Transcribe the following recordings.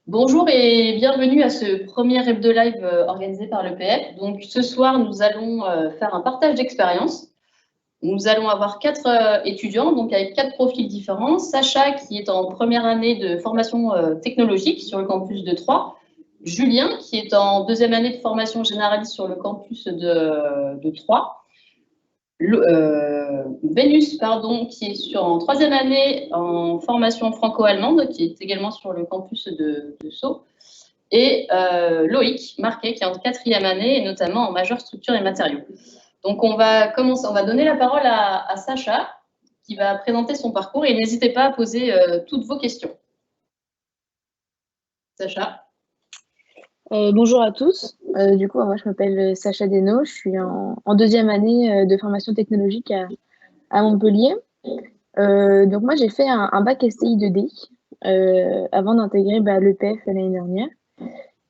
Bonjour et bienvenue à ce premier Hebdo Live organisé par l'EPF. Donc ce soir, nous allons faire un partage d'expérience. Nous allons avoir 4 étudiants, donc avec 4 profils différents. Sacha, qui est en première année de formation technologique sur le campus de Troyes. Julien, qui est en deuxième année de formation généraliste sur le campus de Troyes. Vénus, pardon, qui est en troisième année en formation franco-allemande, qui est également sur le campus de Sceaux. Et Loïc Marquet, qui est en quatrième année, et notamment en majeure structure et matériaux. Donc, on va donner la parole à Sacha, qui va présenter son parcours, et n'hésitez pas à poser toutes vos questions. Sacha. Bonjour à tous. Du coup, moi, je m'appelle Sacha Desnaux. Je suis en deuxième année de formation technologique à Montpellier. Donc, moi, j'ai fait un bac STI 2D avant d'intégrer l'EPF l'année dernière.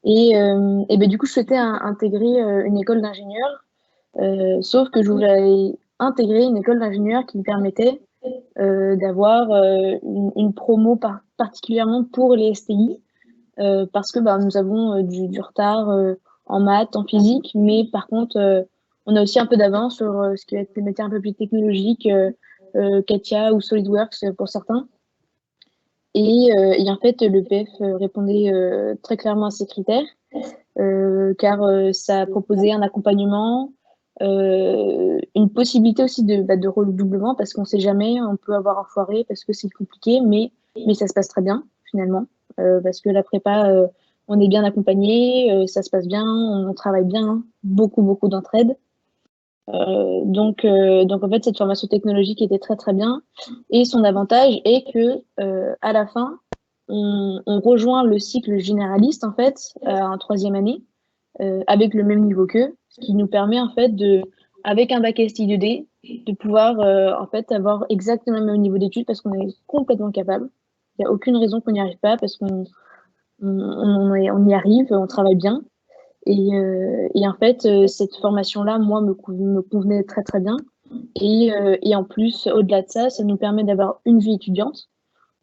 Et du coup, je souhaitais intégrer une école d'ingénieur, sauf que je voulais intégrer une école d'ingénieur qui me permettait d'avoir une promo particulièrement pour les STI. Parce que nous avons du retard en maths, en physique, mais par contre, on a aussi un peu d'avance sur ce qui va être des métiers un peu plus technologiques, CATIA ou SolidWorks pour certains. Et en fait, l'EPF répondait très clairement à ces critères, car ça proposait un accompagnement, une possibilité aussi de redoublement, parce qu'on ne sait jamais, on peut avoir un foiré parce que c'est compliqué, mais ça se passe très bien finalement. Parce que la prépa, on est bien accompagné, ça se passe bien, on travaille bien, beaucoup d'entraide. Donc en fait, cette formation technologique était très très bien. Et son avantage est que à la fin, on rejoint le cycle généraliste en fait en troisième année avec le même niveau qu'eux, ce qui nous permet en fait avec un bac STI 2D, de pouvoir en fait avoir exactement le même niveau d'études parce qu'on est complètement capable. Il n'y a aucune raison qu'on n'y arrive pas parce qu'on y arrive, on travaille bien. Et en fait, cette formation-là, moi, me convenait très très bien. Et en plus, au-delà de ça, ça nous permet d'avoir une vie étudiante.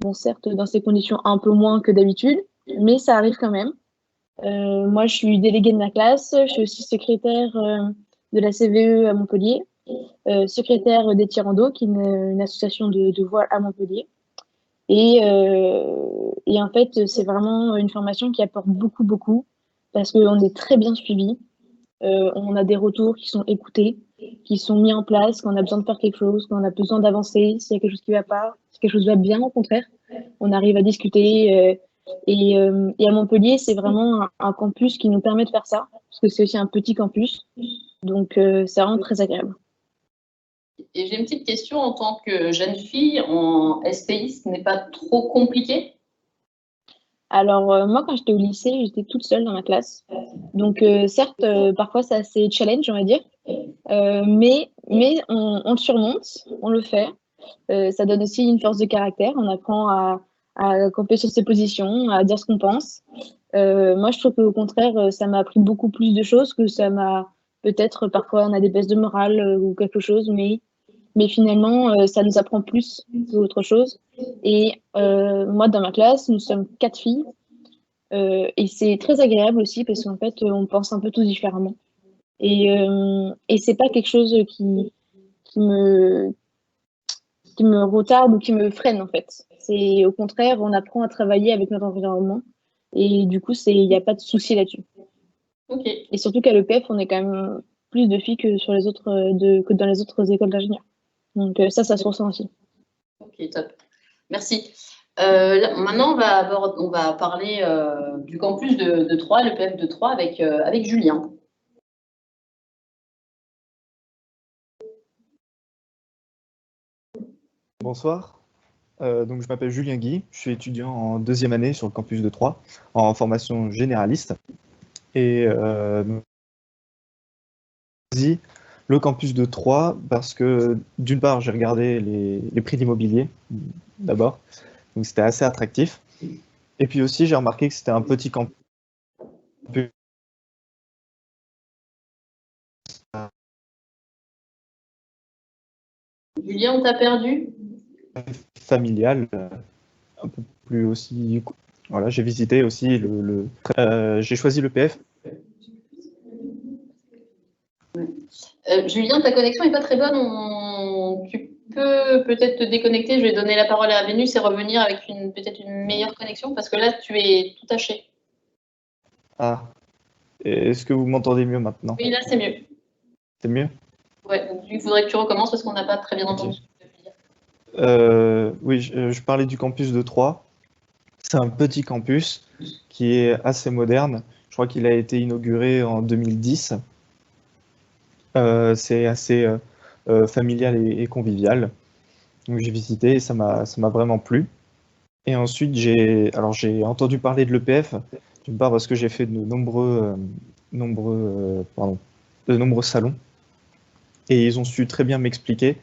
Bon, certes, dans ces conditions un peu moins que d'habitude, mais ça arrive quand même. Moi, je suis déléguée de ma classe, je suis aussi secrétaire de la CVE à Montpellier, secrétaire des Tirando, qui est une association de voile à Montpellier. Et en fait, c'est vraiment une formation qui apporte beaucoup, parce qu'on est très bien suivi. On a des retours qui sont écoutés, qui sont mis en place quand on a besoin de faire quelque chose, quand on a besoin d'avancer, s'il y a quelque chose qui ne va pas, si quelque chose va bien, au contraire. On arrive à discuter. Et à Montpellier, c'est vraiment un campus qui nous permet de faire ça, parce que c'est aussi un petit campus. Donc, c'est vraiment très agréable. Et j'ai une petite question en tant que jeune fille en STI, ce n'est pas trop compliqué? Alors, moi, quand j'étais au lycée, j'étais toute seule dans ma classe. Donc, certes, parfois, c'est assez challenge, on va dire. Mais on le surmonte, on le fait. Ça donne aussi une force de caractère. On apprend à camper sur ses positions, à dire ce qu'on pense. Moi, je trouve qu'au contraire, ça m'a appris beaucoup plus de choses que ça m'a... Peut-être, parfois, on a des baisses de morale ou quelque chose, mais finalement, ça nous apprend plus qu'autre chose. Et moi, dans ma classe, nous sommes 4 filles. Et c'est très agréable aussi parce qu'en fait, on pense un peu tous différemment. Et c'est pas quelque chose qui me retarde ou qui me freine, en fait. C'est au contraire, on apprend à travailler avec notre environnement. Et du coup, il n'y a pas de souci là-dessus. Okay. Et surtout qu'à l'EPF, on est quand même plus de filles que que dans les autres écoles d'ingénieurs. Donc ça se ressent aussi. Ok, top. Merci. Maintenant, on va parler du campus de Troyes, l'EPF de Troyes, avec Julien. Bonsoir. Donc, je m'appelle Julien Guy, je suis étudiant en deuxième année sur le campus de Troyes, en formation généraliste. Et le campus de Troyes parce que, d'une part, j'ai regardé les prix d'immobilier d'abord, donc c'était assez attractif. Et puis aussi, j'ai remarqué que c'était un petit campus Julien, on t'a perdu? familial, un peu plus aussi. Voilà, j'ai visité aussi j'ai choisi l'EPF. Julien, ta connexion n'est pas très bonne. Tu peux peut-être te déconnecter. Je vais donner la parole à Vénus et revenir avec peut-être une meilleure connexion parce que là, tu es tout haché. Ah, est-ce que vous m'entendez mieux maintenant? Oui, là, c'est mieux. C'est mieux? Ouais, donc il faudrait que tu recommences parce qu'on n'a pas très bien entendu ce que tu veux dire. Oui, je parlais du campus de Troyes. C'est un petit campus qui est assez moderne. Je crois qu'il a été inauguré en 2010. C'est assez familial et convivial. Donc j'ai visité et ça m'a vraiment plu. Et ensuite, j'ai entendu parler de l'EPF, d'une part parce que j'ai fait de nombreux salons. Et ils ont su très bien m'expliquer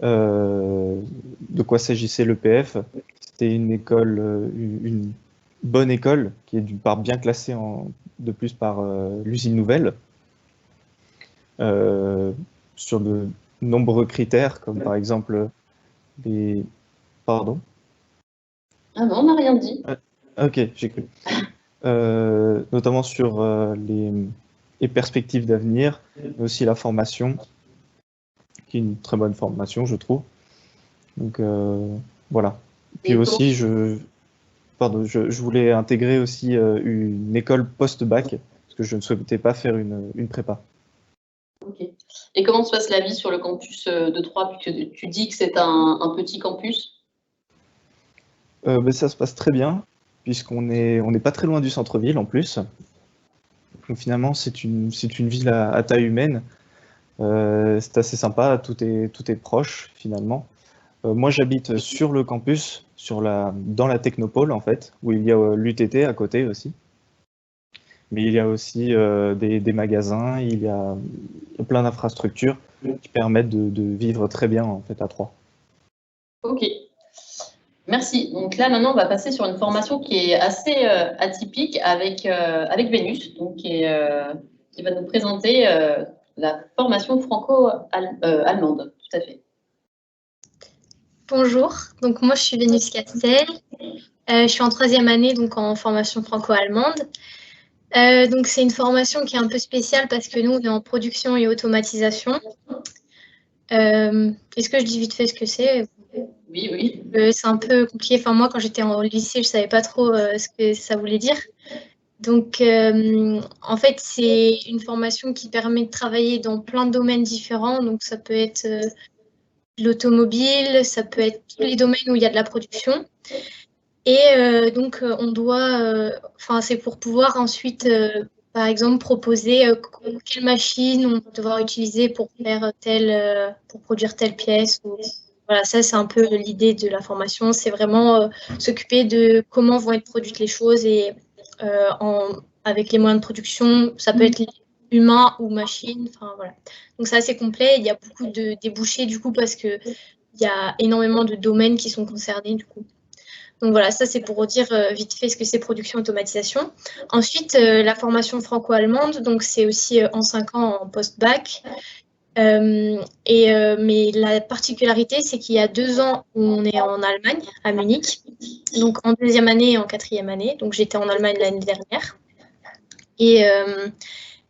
de quoi s'agissait l'EPF. C'était une école, une bonne école, qui est d'une part bien classée de plus par l'usine Nouvelle, sur de nombreux critères, comme par exemple les... Pardon? Ah non, on n'a rien dit. Ok, j'ai cru. Notamment sur les perspectives d'avenir, mais aussi la formation, qui est une très bonne formation, je trouve. Donc voilà. Puis Et aussi, je voulais intégrer aussi une école post-bac, parce que je ne souhaitais pas faire une prépa. Ok. Et comment se passe la vie sur le campus de Troyes, puisque tu dis que c'est un petit campus? Ben, ça se passe très bien, puisqu'on n'est pas très loin du centre-ville en plus. Donc finalement, c'est une ville à taille humaine. C'est assez sympa, tout est proche finalement. Moi, j'habite sur le campus, dans la technopole en fait, où il y a l'UTT à côté aussi. Mais il y a aussi des magasins, il y a plein d'infrastructures qui permettent de vivre très bien en fait à Troyes. Ok. Merci. Donc là, maintenant, on va passer sur une formation qui est assez atypique avec Vénus, donc qui va nous présenter la formation franco-allemande. Tout à fait. Bonjour, donc moi je suis Vénus Castel, je suis en 3e année donc en formation franco-allemande. Donc c'est une formation qui est un peu spéciale parce que nous on est en production et automatisation. Est-ce que je dis vite fait ce que c'est? Oui, oui. C'est un peu compliqué, enfin moi quand j'étais au lycée je savais pas trop ce que ça voulait dire. Donc en fait c'est une formation qui permet de travailler dans plein de domaines différents, donc ça peut être l'automobile, ça peut être tous les domaines où il y a de la production. Et donc, on doit, enfin, c'est pour pouvoir ensuite, par exemple, proposer quelle machine on va devoir utiliser pour faire pour produire telle pièce. Voilà, ça, c'est un peu l'idée de la formation. C'est vraiment s'occuper de comment vont être produites les choses et avec les moyens de production, ça peut être humain ou machine. Enfin, voilà. Donc, c'est assez complet. Il y a beaucoup de débouchés, du coup, parce qu'il y a énormément de domaines qui sont concernés, du coup. Donc voilà, ça c'est pour dire vite fait ce que c'est production automatisation. Ensuite, la formation franco-allemande, donc c'est aussi en 5 ans en post-bac. Mais la particularité, c'est qu'il y a 2 ans où on est en Allemagne, à Munich, donc en 2e année et en 4e année. Donc j'étais en Allemagne l'année dernière.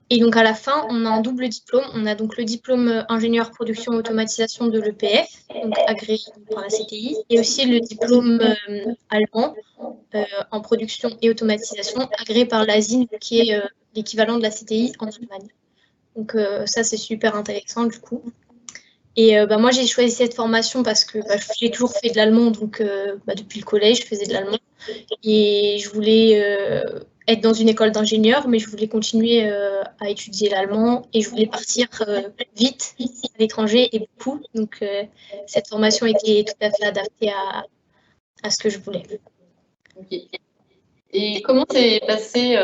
Et donc, à la fin, on a un double diplôme. On a donc le diplôme ingénieur production automatisation de l'EPF, donc agréé par la CTI, et aussi le diplôme allemand en production et automatisation, agréé par l'ASIN, qui est l'équivalent de la CTI en Allemagne. Donc, ça, c'est super intéressant, du coup. Et moi, j'ai choisi cette formation parce que j'ai toujours fait de l'allemand, donc depuis le collège, je faisais de l'allemand. Et je voulais être dans une école d'ingénieur, mais je voulais continuer à étudier l'allemand et je voulais partir vite à l'étranger et beaucoup. Donc, cette formation était tout à fait adaptée à ce que je voulais. Okay. Et comment s'est passé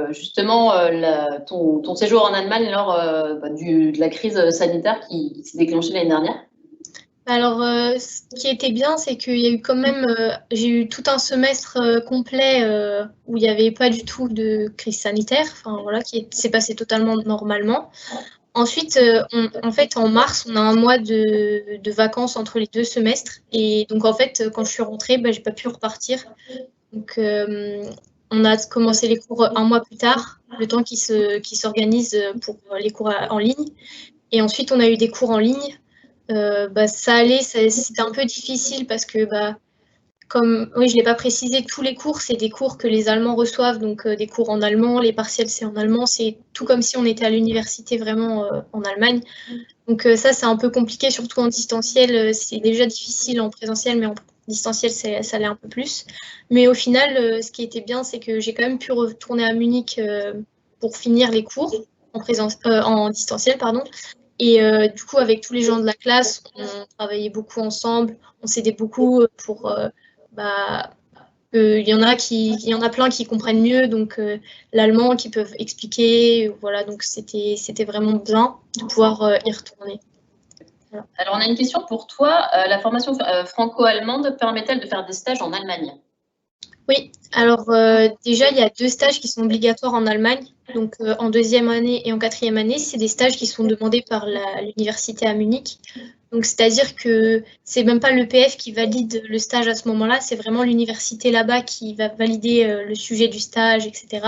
justement ton séjour en Allemagne lors de la crise sanitaire qui s'est déclenchée l'année dernière? Alors, ce qui était bien, c'est qu'il y a eu quand même, j'ai eu tout un semestre complet où il n'y avait pas du tout de crise sanitaire, enfin voilà, qui s'est passé totalement normalement. Ensuite, en fait, en mars, on a un mois de vacances entre les 2 semestres. Et donc, en fait, quand je suis rentrée, j'ai pas pu repartir. Donc, on a commencé les cours un mois plus tard, le temps qu'ils s'organisent pour les cours en ligne. Et ensuite, on a eu des cours en ligne. Ça allait, c'était un peu difficile parce que, comme, oui, je ne l'ai pas précisé, tous les cours, c'est des cours que les Allemands reçoivent, donc des cours en allemand, les partiels, c'est en allemand, c'est tout comme si on était à l'université vraiment en Allemagne. Donc ça, c'est un peu compliqué, surtout en distanciel. C'est déjà difficile en présentiel, mais en distanciel, ça l'est un peu plus. Mais au final, ce qui était bien, c'est que j'ai quand même pu retourner à Munich pour finir les cours en distanciel, pardon. Et du coup, avec tous les gens de la classe, on travaillait beaucoup ensemble, on s'aidait beaucoup pour... il y en a plein qui comprennent mieux, donc l'allemand, qui peuvent expliquer. Voilà, donc c'était vraiment bien de pouvoir y retourner. Voilà. Alors, on a une question pour toi. La formation franco-allemande permet-elle de faire des stages en Allemagne? Oui, alors déjà, il y a 2 stages qui sont obligatoires en Allemagne. Donc en 2e année et en 4e année, c'est des stages qui sont demandés par l'université à Munich. Donc c'est-à-dire que c'est même pas l'EPF qui valide le stage à ce moment-là, c'est vraiment l'université là-bas qui va valider le sujet du stage, etc.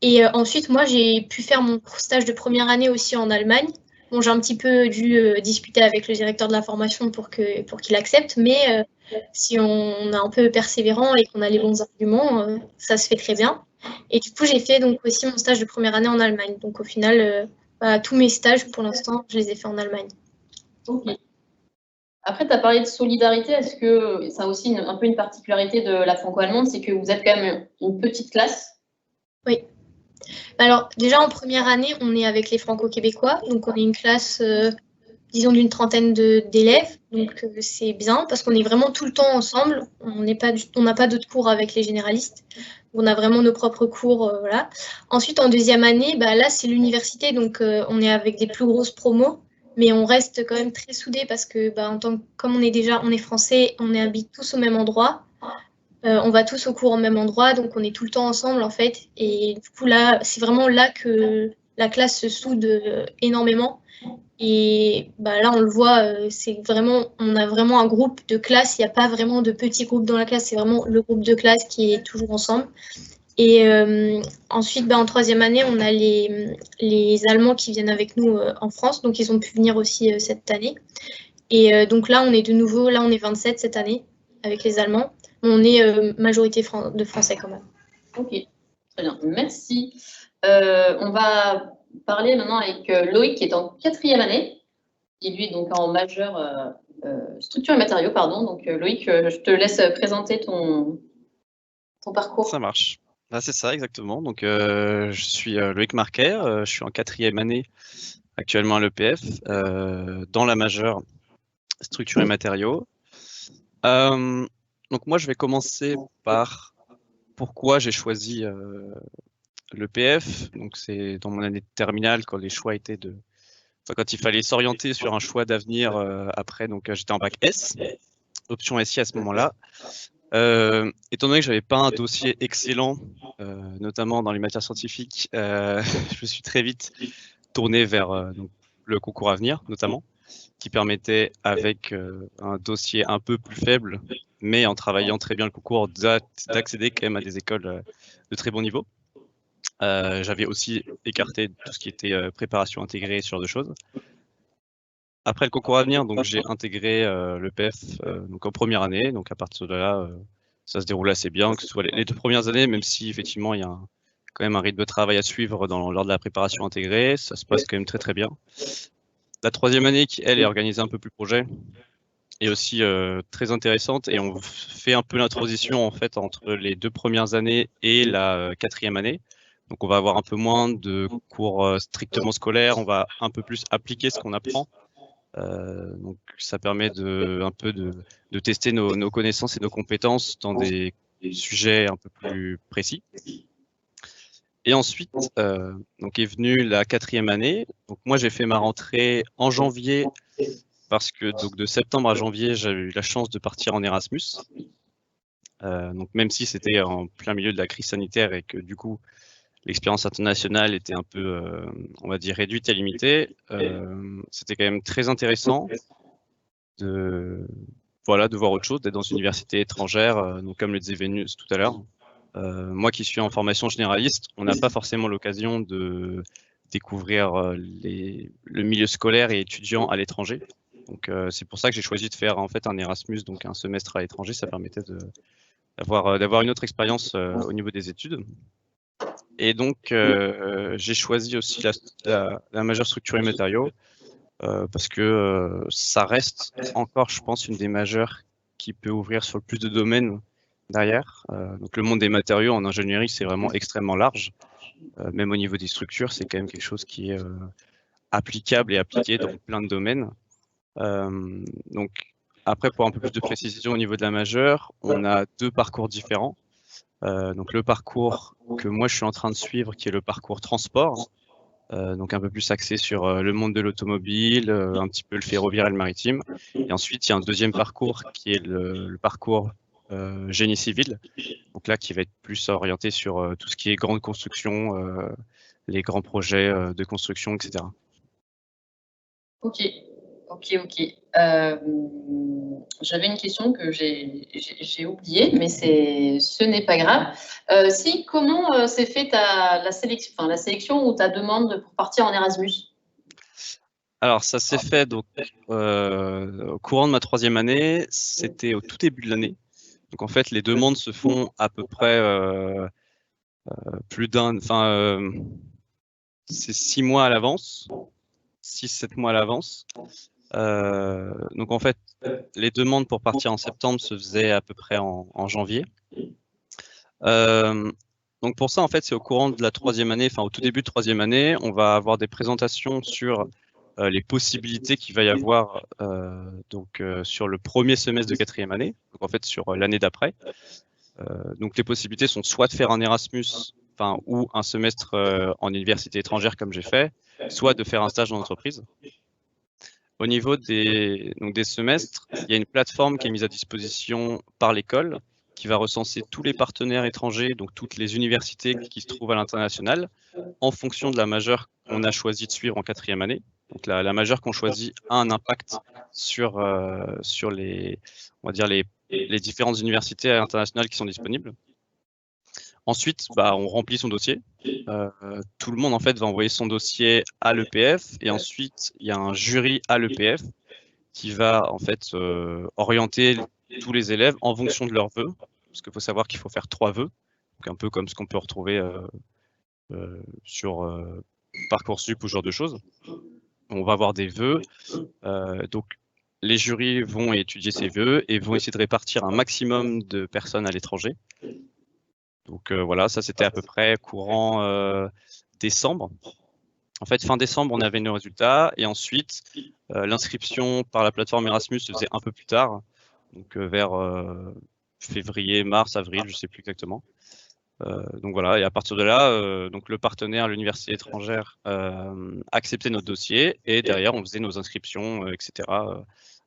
Et ensuite, moi, j'ai pu faire mon stage de première année aussi en Allemagne. Bon, j'ai un petit peu dû discuter avec le directeur de la formation pour qu'il accepte, mais si on est un peu persévérant et qu'on a les bons arguments, ça se fait très bien. Et du coup, j'ai fait donc aussi mon stage de première année en Allemagne. Donc au final, tous mes stages, pour l'instant, je les ai faits en Allemagne. Ok. Après, tu as parlé de solidarité. Est-ce que ça a aussi un peu une particularité de la franco-allemande, c'est que vous êtes quand même une petite classe? Oui. Alors déjà, en première année, on est avec les franco-québécois. Donc on est une classe... disons d'une trentaine d'élèves, donc c'est bien parce qu'on est vraiment tout le temps ensemble, on n'a pas d'autres cours avec les généralistes, on a vraiment nos propres cours, voilà. Ensuite, en 2e année, là c'est l'université, donc on est avec des plus grosses promos, mais on reste quand même très soudés parce que comme on est français, on habite tous au même endroit, on va tous au cours au même endroit, donc on est tout le temps ensemble en fait, et du coup là, c'est vraiment là que la classe se soude énormément. Et là, on le voit, on a vraiment un groupe de classe. Il n'y a pas vraiment de petits groupes dans la classe. C'est vraiment le groupe de classe qui est toujours ensemble. Et ensuite, en 3e année, on a les Allemands qui viennent avec nous en France. Donc, ils ont pu venir aussi cette année. Et donc là, on est de nouveau, là, on est 27 cette année avec les Allemands. On est majorité de Français quand même. Ok, très bien. Merci. On va parler maintenant avec Loïc qui est en 4e année, qui lui est donc en majeur structure et matériaux, pardon. Donc Loïc, je te laisse présenter ton parcours. Ça marche. C'est ça, exactement. Donc je suis Loïc Marquet, je suis en 4e année actuellement à l'EPF, dans la majeure structure et matériaux. Donc moi, je vais commencer par pourquoi j'ai choisi l'EPF. Donc c'est dans mon année de terminale quand les choix étaient quand il fallait s'orienter sur un choix d'avenir après. Donc j'étais en bac S, option SI à ce moment-là. Étant donné que j'avais pas un dossier excellent, notamment dans les matières scientifiques, je me suis très vite tourné vers le concours à venir, notamment, qui permettait, avec un dossier un peu plus faible, mais en travaillant très bien le concours, d'accéder quand même à des écoles de très bon niveau. J'avais aussi écarté tout ce qui était préparation intégrée, ce genre de choses. Après le concours à venir, donc j'ai intégré l'EPF donc en première année. Donc à partir de là, ça se déroule assez bien, que ce soit les 2 premières années, même si effectivement il y a quand même un rythme de travail à suivre lors de la préparation intégrée, ça se passe quand même très très bien. La 3e année, qui elle est organisée un peu plus projet, est aussi très intéressante, et on fait un peu l'introduction en fait entre les 2 premières années et la 4e année. Donc on va avoir un peu moins de cours strictement scolaires, on va un peu plus appliquer ce qu'on apprend. Donc ça permet un peu de tester nos connaissances et nos compétences dans des sujets un peu plus précis. Et ensuite, donc est venue la 4e année. Donc moi, j'ai fait ma rentrée en janvier parce que donc de septembre à janvier, j'avais eu la chance de partir en Erasmus. Donc même si c'était en plein milieu de la crise sanitaire et que du coup l'expérience internationale était un peu, on va dire, réduite et limitée, c'était quand même très intéressant de voir autre chose, d'être dans une université étrangère. Donc comme le disait Vénus tout à l'heure, moi qui suis en formation généraliste, on n'a pas forcément l'occasion de découvrir le milieu scolaire et étudiant à l'étranger. Donc c'est pour ça que j'ai choisi de faire en fait un Erasmus, donc un semestre à l'étranger. Ça permettait d'avoir une autre expérience au niveau des études. Et donc j'ai choisi aussi la majeure structure et matériaux parce que ça reste encore, je pense, une des majeures qui peut ouvrir sur le plus de domaines derrière. Donc le monde des matériaux en ingénierie, c'est vraiment extrêmement large. Même au niveau des structures, c'est quand même quelque chose qui est applicable et appliqué dans plein de domaines. Donc après, pour un peu plus de précision au niveau de la majeure, on a 2 parcours différents. Donc le parcours que moi je suis en train de suivre, qui est le parcours transport, donc un peu plus axé sur le monde de l'automobile, un petit peu le ferroviaire et le maritime. Et ensuite, il y a un 2e parcours qui est le parcours génie civil, donc là qui va être plus orienté sur tout ce qui est grande construction, les grands projets de construction, etc. Ok. J'avais une question que j'ai oubliée, mais ce n'est pas grave. Comment s'est fait la sélection ou ta demande pour partir en Erasmus? Alors ça s'est fait donc au courant de ma 3e année, c'était au tout début de l'année. Donc en fait, les demandes se font à peu près c'est 6 mois à l'avance, 6-7 mois à l'avance. Donc en fait, les demandes pour partir en septembre se faisaient à peu près en janvier. Donc pour ça, en fait, c'est au courant de la 3e année, enfin au tout début de 3e année, on va avoir des présentations sur les possibilités qu'il va y avoir sur le premier semestre de 4e année, donc en fait sur l'année d'après. Donc les possibilités sont soit de faire un Erasmus, ou un semestre en université étrangère comme j'ai fait, soit de faire un stage dans l'entreprise. Au niveau des semestres, il y a une plateforme qui est mise à disposition par l'école qui va recenser tous les partenaires étrangers, donc toutes les universités qui se trouvent à l'international, en fonction de la majeure qu'on a choisi de suivre en 4e année. Donc la majeure qu'on choisit a un impact sur les différentes universités internationales qui sont disponibles. Ensuite, on remplit son dossier. Tout le monde en fait va envoyer son dossier à l'EPF et ensuite il y a un jury à l'EPF qui va en fait orienter tous les élèves en fonction de leurs vœux, parce qu'il faut savoir qu'il faut faire 3 vœux, donc un peu comme ce qu'on peut retrouver sur Parcoursup ou ce genre de choses. On va avoir des vœux, donc les jurys vont étudier ces vœux et vont essayer de répartir un maximum de personnes à l'étranger. Donc voilà, ça c'était à peu près courant décembre. En fait, fin décembre, on avait nos résultats et ensuite l'inscription par la plateforme Erasmus se faisait un peu plus tard, donc vers février, mars, avril, je ne sais plus exactement. Donc voilà, et à partir de là, donc le partenaire, l'université étrangère, acceptait notre dossier et derrière on faisait nos inscriptions, etc.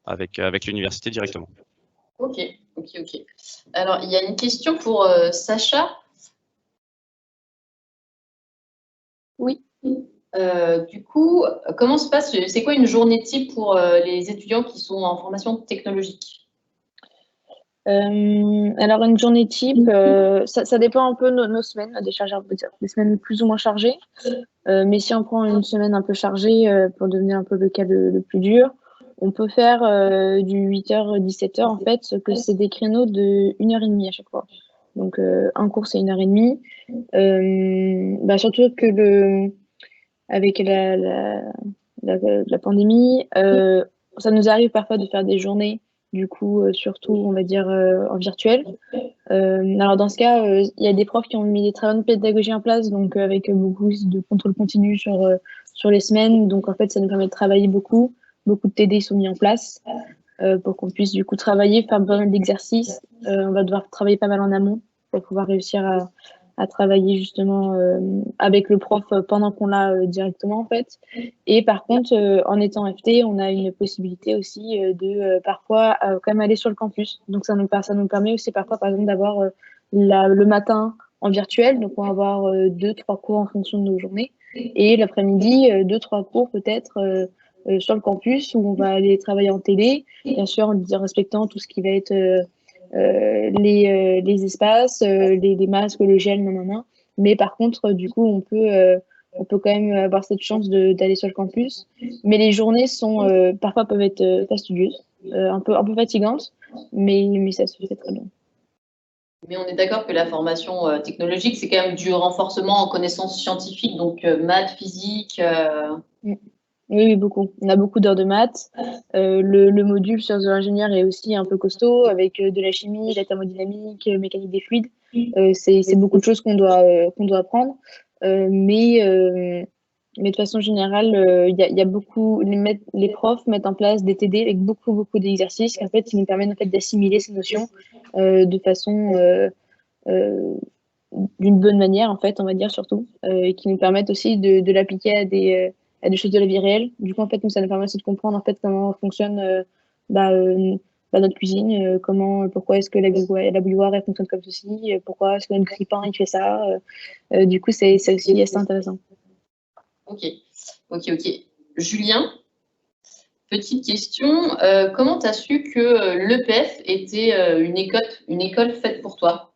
Avec l'université directement. Ok. Alors, il y a une question pour Sacha. Oui. Du coup, comment se passe, c'est quoi une journée type pour les étudiants qui sont en formation technologique? Alors, une journée type, ça dépend un peu de nos semaines, des semaines plus ou moins chargées. Mais si on prend une semaine un peu chargée pour devenir un peu le cas le plus dur, on peut faire du 8h-17h en fait, ce que c'est des créneaux de 1h30 à chaque fois. Donc un cours c'est 1h30. Surtout que avec la pandémie, ça nous arrive parfois de faire des journées, du coup surtout on va dire en virtuel. Alors dans ce cas, il y a des profs qui ont mis des très bonnes pédagogies en place, donc avec beaucoup de contrôle continu sur les semaines. Donc en fait, ça nous permet de travailler beaucoup. Beaucoup de TD sont mis en place. pour qu'on puisse du coup travailler, faire pas mal d'exercices. On va devoir travailler pas mal en amont pour pouvoir réussir à travailler justement avec le prof pendant qu'on l'a directement en fait. Et par contre, en étant FT, on a une possibilité aussi de parfois quand même aller sur le campus. Donc ça nous permet aussi parfois par exemple d'avoir le matin en virtuel, donc on va avoir 2-3 cours en fonction de nos journées, et l'après-midi 2-3 cours peut-être sur le campus où on va aller travailler en télé, bien sûr en respectant tout ce qui va être les espaces, les masques, le gel, nanana. Mais par contre, du coup, on peut quand même avoir cette chance d'aller sur le campus. Mais les journées sont parfois peuvent être fastidieuses, un peu fatigantes, mais ça se fait très bien. Mais on est d'accord que la formation technologique, c'est quand même du renforcement en connaissances scientifiques, donc maths, physique. Oui, beaucoup. On a beaucoup d'heures de maths. Le module sciences de l'ingénieur est aussi un peu costaud, avec de la chimie, la thermodynamique, mécanique des fluides. C'est beaucoup de choses qu'on doit apprendre. Mais de façon générale, il y a beaucoup, les profs mettent en place des TD avec beaucoup d'exercices en fait, qui nous permettent en fait, d'assimiler ces notions de façon d'une bonne manière, en fait, on va dire surtout, et qui nous permettent aussi de l'appliquer à des choses de la vie réelle. Du coup, en fait, nous, ça nous permet aussi de comprendre en fait comment fonctionne notre cuisine, pourquoi est-ce que la bouilloire elle fonctionne comme ceci, pourquoi est-ce que notre grille-pain il fait ça. Du coup, c'est aussi assez intéressant. Ok. Julien, petite question. Comment tu as su que l'EPF était une école faite pour toi?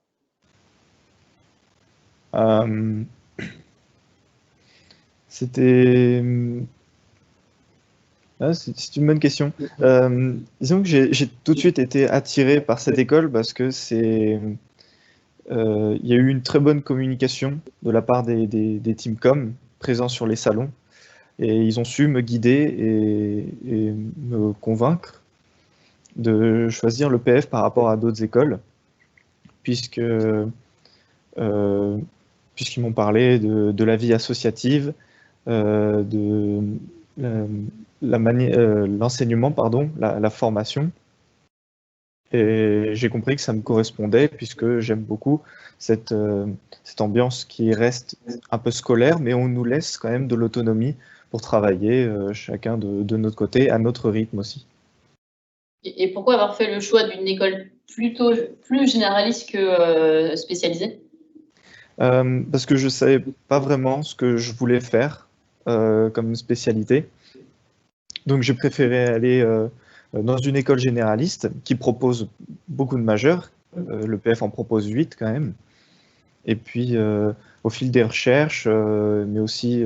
C'était... c'est une bonne question. Disons que j'ai tout de suite été attiré par cette école parce que il y a eu une très bonne communication de la part des teamcom présents sur les salons. Et ils ont su me guider et me convaincre de choisir l'EPF par rapport à d'autres écoles, puisqu'ils m'ont parlé de la vie associative, de l'enseignement, la formation. Et j'ai compris que ça me correspondait, puisque j'aime beaucoup cette ambiance qui reste un peu scolaire, mais on nous laisse quand même de l'autonomie pour travailler chacun de notre côté, à notre rythme aussi. Et pourquoi avoir fait le choix d'une école plus généraliste que spécialisée? Parce que je ne savais pas vraiment ce que je voulais faire comme spécialité. Donc j'ai préféré aller dans une école généraliste qui propose beaucoup de majeurs. L'EPF en propose 8 quand même. Et puis au fil des recherches, mais aussi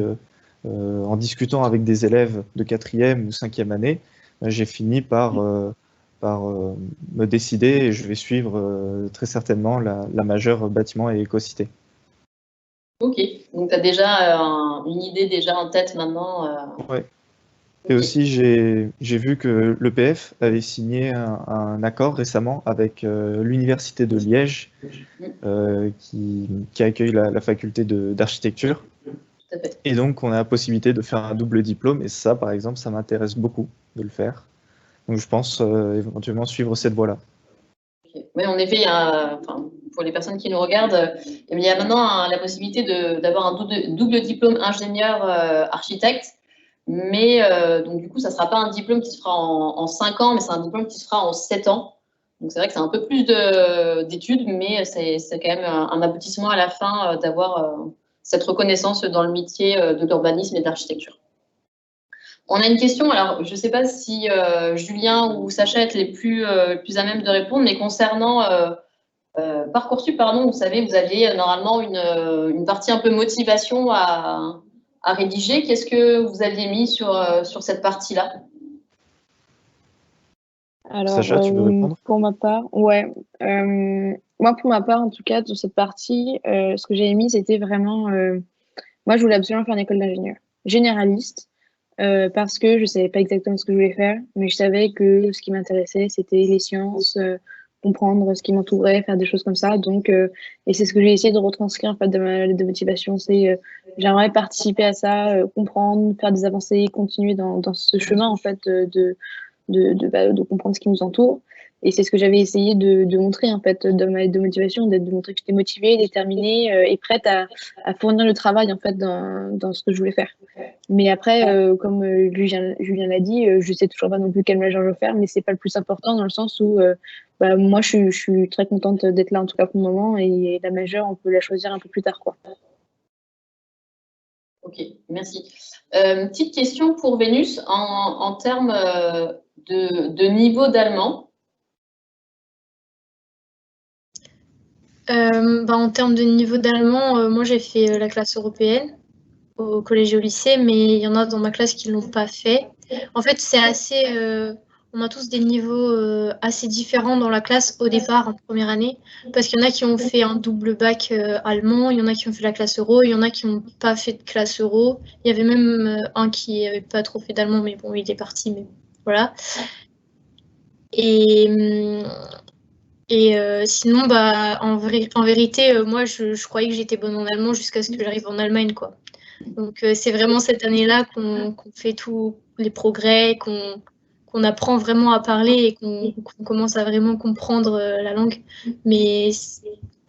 en discutant avec des élèves de 4e ou 5e année, j'ai fini par me décider et je vais suivre très certainement la majeure bâtiment et éco-cité. Ok, donc tu as déjà une idée déjà en tête maintenant. Ouais. Et aussi, j'ai vu que l'EPF avait signé un accord récemment avec l'Université de Liège qui accueille la faculté d'architecture. Tout à fait. Et donc, on a la possibilité de faire un double diplôme. Et ça, par exemple, ça m'intéresse beaucoup de le faire. Donc, je pense éventuellement suivre cette voie-là. Okay. Oui, en effet, pour les personnes qui nous regardent, il y a maintenant la possibilité d'avoir un double diplôme ingénieur architecte. Mais donc, du coup, ça ne sera pas un diplôme qui se fera en 5 ans, mais c'est un diplôme qui se fera en 7 ans. Donc, c'est vrai que c'est un peu plus d'études, mais c'est quand même un aboutissement à la fin d'avoir cette reconnaissance dans le métier de l'urbanisme et de l'architecture. On a une question, alors je ne sais pas si Julien ou Sacha êtes les plus à même de répondre, mais concernant Parcoursup, pardon, vous savez, vous aviez normalement une partie un peu motivation à rédiger. Qu'est-ce que vous aviez mis sur cette partie-là? Alors, Sacha, tu veux répondre? pour ma part, ouais. Moi, pour ma part, en tout cas, sur cette partie, ce que j'ai mis, c'était vraiment... moi, je voulais absolument faire une école d'ingénieur généraliste parce que je ne savais pas exactement ce que je voulais faire, mais je savais que ce qui m'intéressait, c'était les sciences, comprendre ce qui m'entourait, faire des choses comme ça. Donc, et c'est ce que j'ai essayé de retranscrire en fait, de ma lettre de motivation. C'est j'aimerais participer à ça, comprendre, faire des avancées, continuer dans ce chemin en fait de comprendre ce qui nous entoure. Et c'est ce que j'avais essayé de montrer, en fait, dans ma lettre de motivation, de montrer que j'étais motivée, déterminée et prête à fournir le travail, en fait, dans ce que je voulais faire. Mais après, comme Julien l'a dit, je sais toujours pas non plus quel major je veux faire, mais c'est pas le plus important dans le sens où moi, je suis très contente d'être là, en tout cas pour le moment, et la majeure, on peut la choisir un peu plus tard, quoi. Ok, merci. Petite question pour Vénus, en termes de niveau d'allemand. En termes de niveau d'allemand, moi j'ai fait la classe européenne au collège et au lycée, mais il y en a dans ma classe qui ne l'ont pas fait. En fait, c'est assez. On a tous des niveaux assez différents dans la classe au départ, en première année, parce qu'il y en a qui ont fait un double bac allemand, il y en a qui ont fait la classe euro, il y en a qui n'ont pas fait de classe euro. Il y avait même un qui n'avait pas trop fait d'allemand, mais bon, il est parti, mais voilà. Et sinon, en vérité, moi, je croyais que j'étais bonne en allemand jusqu'à ce que j'arrive en Allemagne, quoi. Donc, c'est vraiment cette année-là qu'on fait tous les progrès, qu'on apprend vraiment à parler et qu'on commence à vraiment comprendre la langue. Mais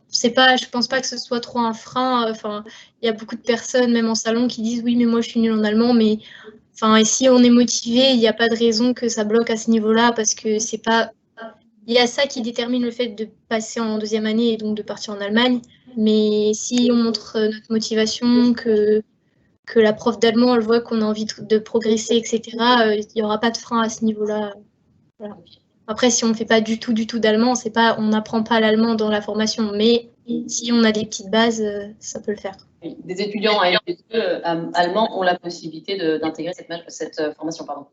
c'est pas, je pense pas que ce soit trop un frein. Enfin, il y a beaucoup de personnes, même en salon, qui disent oui, mais moi, je suis nulle en allemand. Mais enfin, et si on est motivé, il n'y a pas de raison que ça bloque à ce niveau-là parce que c'est pas. Il y a ça qui détermine le fait de passer en deuxième année et donc de partir en Allemagne. Mais si on montre notre motivation, que la prof d'allemand, elle voit qu'on a envie de progresser, etc., il n'y aura pas de frein à ce niveau-là. Voilà. Après, si on ne fait pas du tout d'allemand, on n'apprend pas l'allemand dans la formation, mais si on a des petites bases, ça peut le faire. Des étudiants à LV2 allemands ont la possibilité d'intégrer cette formation. Pardon ?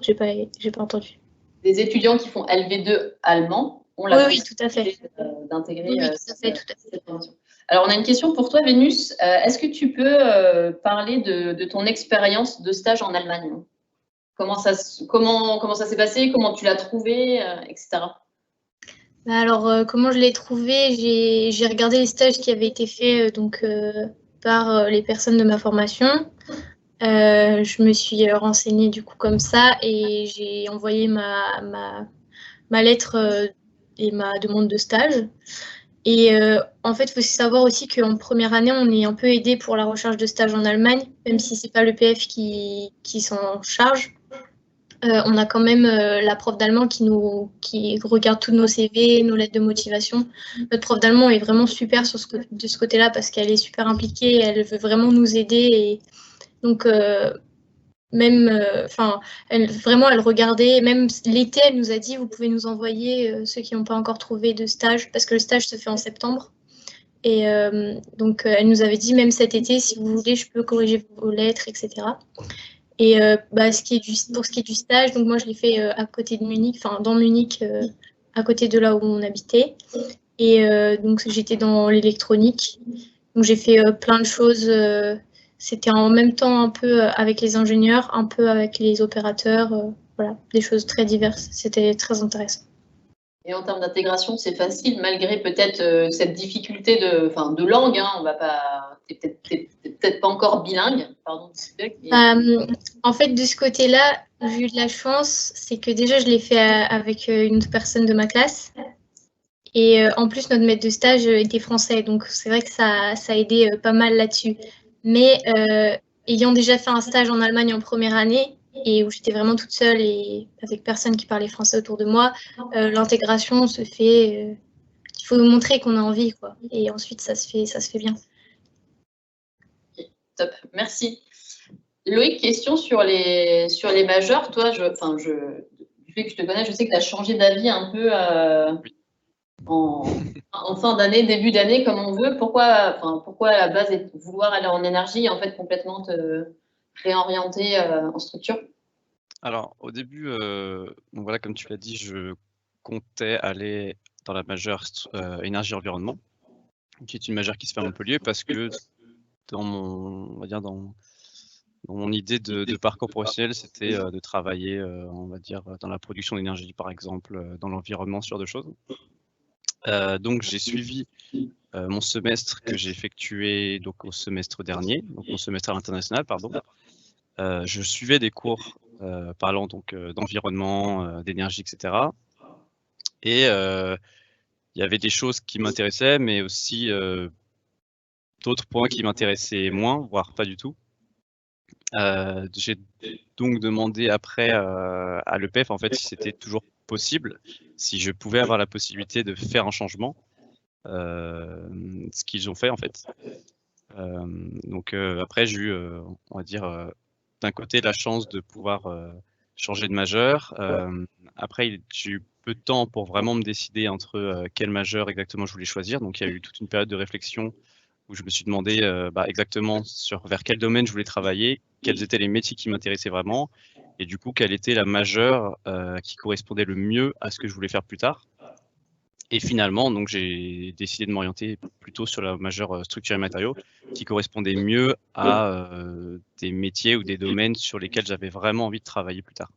J'ai pas entendu. Des étudiants qui font LV2 allemand ont la possibilité d'intégrer cette formation. Alors, on a une question pour toi, Vénus. Est-ce que tu peux parler de ton expérience de stage en Allemagne ? Comment ça s'est passé ? Comment tu l'as trouvé, etc. Alors, comment je l'ai trouvé ? J'ai regardé les stages qui avaient été faits par les personnes de ma formation. Je me suis renseignée du coup comme ça et j'ai envoyé ma lettre et ma demande de stage. Et en fait, il faut savoir aussi qu'en première année, on est un peu aidé pour la recherche de stage en Allemagne, même si ce n'est pas l'EPF qui s'en charge. On a quand même la prof d'allemand qui regarde tous nos CV, nos lettres de motivation. Notre prof d'allemand est vraiment super de ce côté-là parce qu'elle est super impliquée, elle veut vraiment nous aider. Et donc, elle regardait, même l'été, elle nous a dit, vous pouvez nous envoyer ceux qui n'ont pas encore trouvé de stage, parce que le stage se fait en septembre. Et donc, elle nous avait dit, même cet été, si vous voulez, je peux corriger vos lettres, etc. Et pour ce qui est du stage, donc moi, je l'ai fait à côté de Munich, dans Munich, à côté de là où on habitait. Et donc, j'étais dans l'électronique. Donc, j'ai fait plein de choses. C'était en même temps un peu avec les ingénieurs, un peu avec les opérateurs, voilà, des choses très diverses. C'était très intéressant. Et en termes d'intégration, c'est facile, malgré peut-être cette difficulté de langue. Hein, on va pas, t'es peut-être pas encore bilingue. Pardon. En fait, de ce côté-là, j'ai eu de la chance, c'est que déjà, je l'ai fait avec une autre personne de ma classe. Et en plus, notre maître de stage était français, donc c'est vrai que ça a aidé pas mal là-dessus. Mais ayant déjà fait un stage en Allemagne en première année, et où j'étais vraiment toute seule et avec personne qui parlait français autour de moi, l'intégration se fait. Il faut montrer qu'on a envie, quoi. Et ensuite, ça se fait bien. Okay, top, merci. Loïc, question sur les majeurs. Toi, du fait que je te connais, je sais que tu as changé d'avis un peu en fin d'année, début d'année, comme on veut. Pourquoi à la base vouloir aller en énergie et en fait complètement te réorienter en structure? Alors, au début, donc voilà, comme tu l'as dit, je comptais aller dans la majeure énergie-environnement, qui est une majeure qui se fait à Montpellier, parce que dans mon idée de parcours professionnel, c'était de travailler, on va dire, dans la production d'énergie, par exemple, dans l'environnement, ce genre de choses. Donc, j'ai suivi mon semestre que j'ai effectué donc, au semestre dernier, donc mon semestre international, pardon. Je suivais des cours parlant donc d'environnement, d'énergie, etc. Et il y avait des choses qui m'intéressaient, mais aussi d'autres points qui m'intéressaient moins, voire pas du tout. J'ai donc demandé après à l'EPEF en fait si c'était toujours possible, si je pouvais avoir la possibilité de faire un changement, ce qu'ils ont fait en fait. Donc après j'ai eu, on va dire, d'un côté la chance de pouvoir changer de majeur. Après j'ai eu peu de temps pour vraiment me décider entre quel majeur exactement je voulais choisir. Donc il y a eu toute une période de réflexion où je me suis demandé exactement vers quel domaine je voulais travailler, quels étaient les métiers qui m'intéressaient vraiment, et du coup, quelle était la majeure qui correspondait le mieux à ce que je voulais faire plus tard. Et finalement, donc j'ai décidé de m'orienter plutôt sur la majeure structure et matériaux, qui correspondait mieux à des métiers ou des domaines sur lesquels j'avais vraiment envie de travailler plus tard.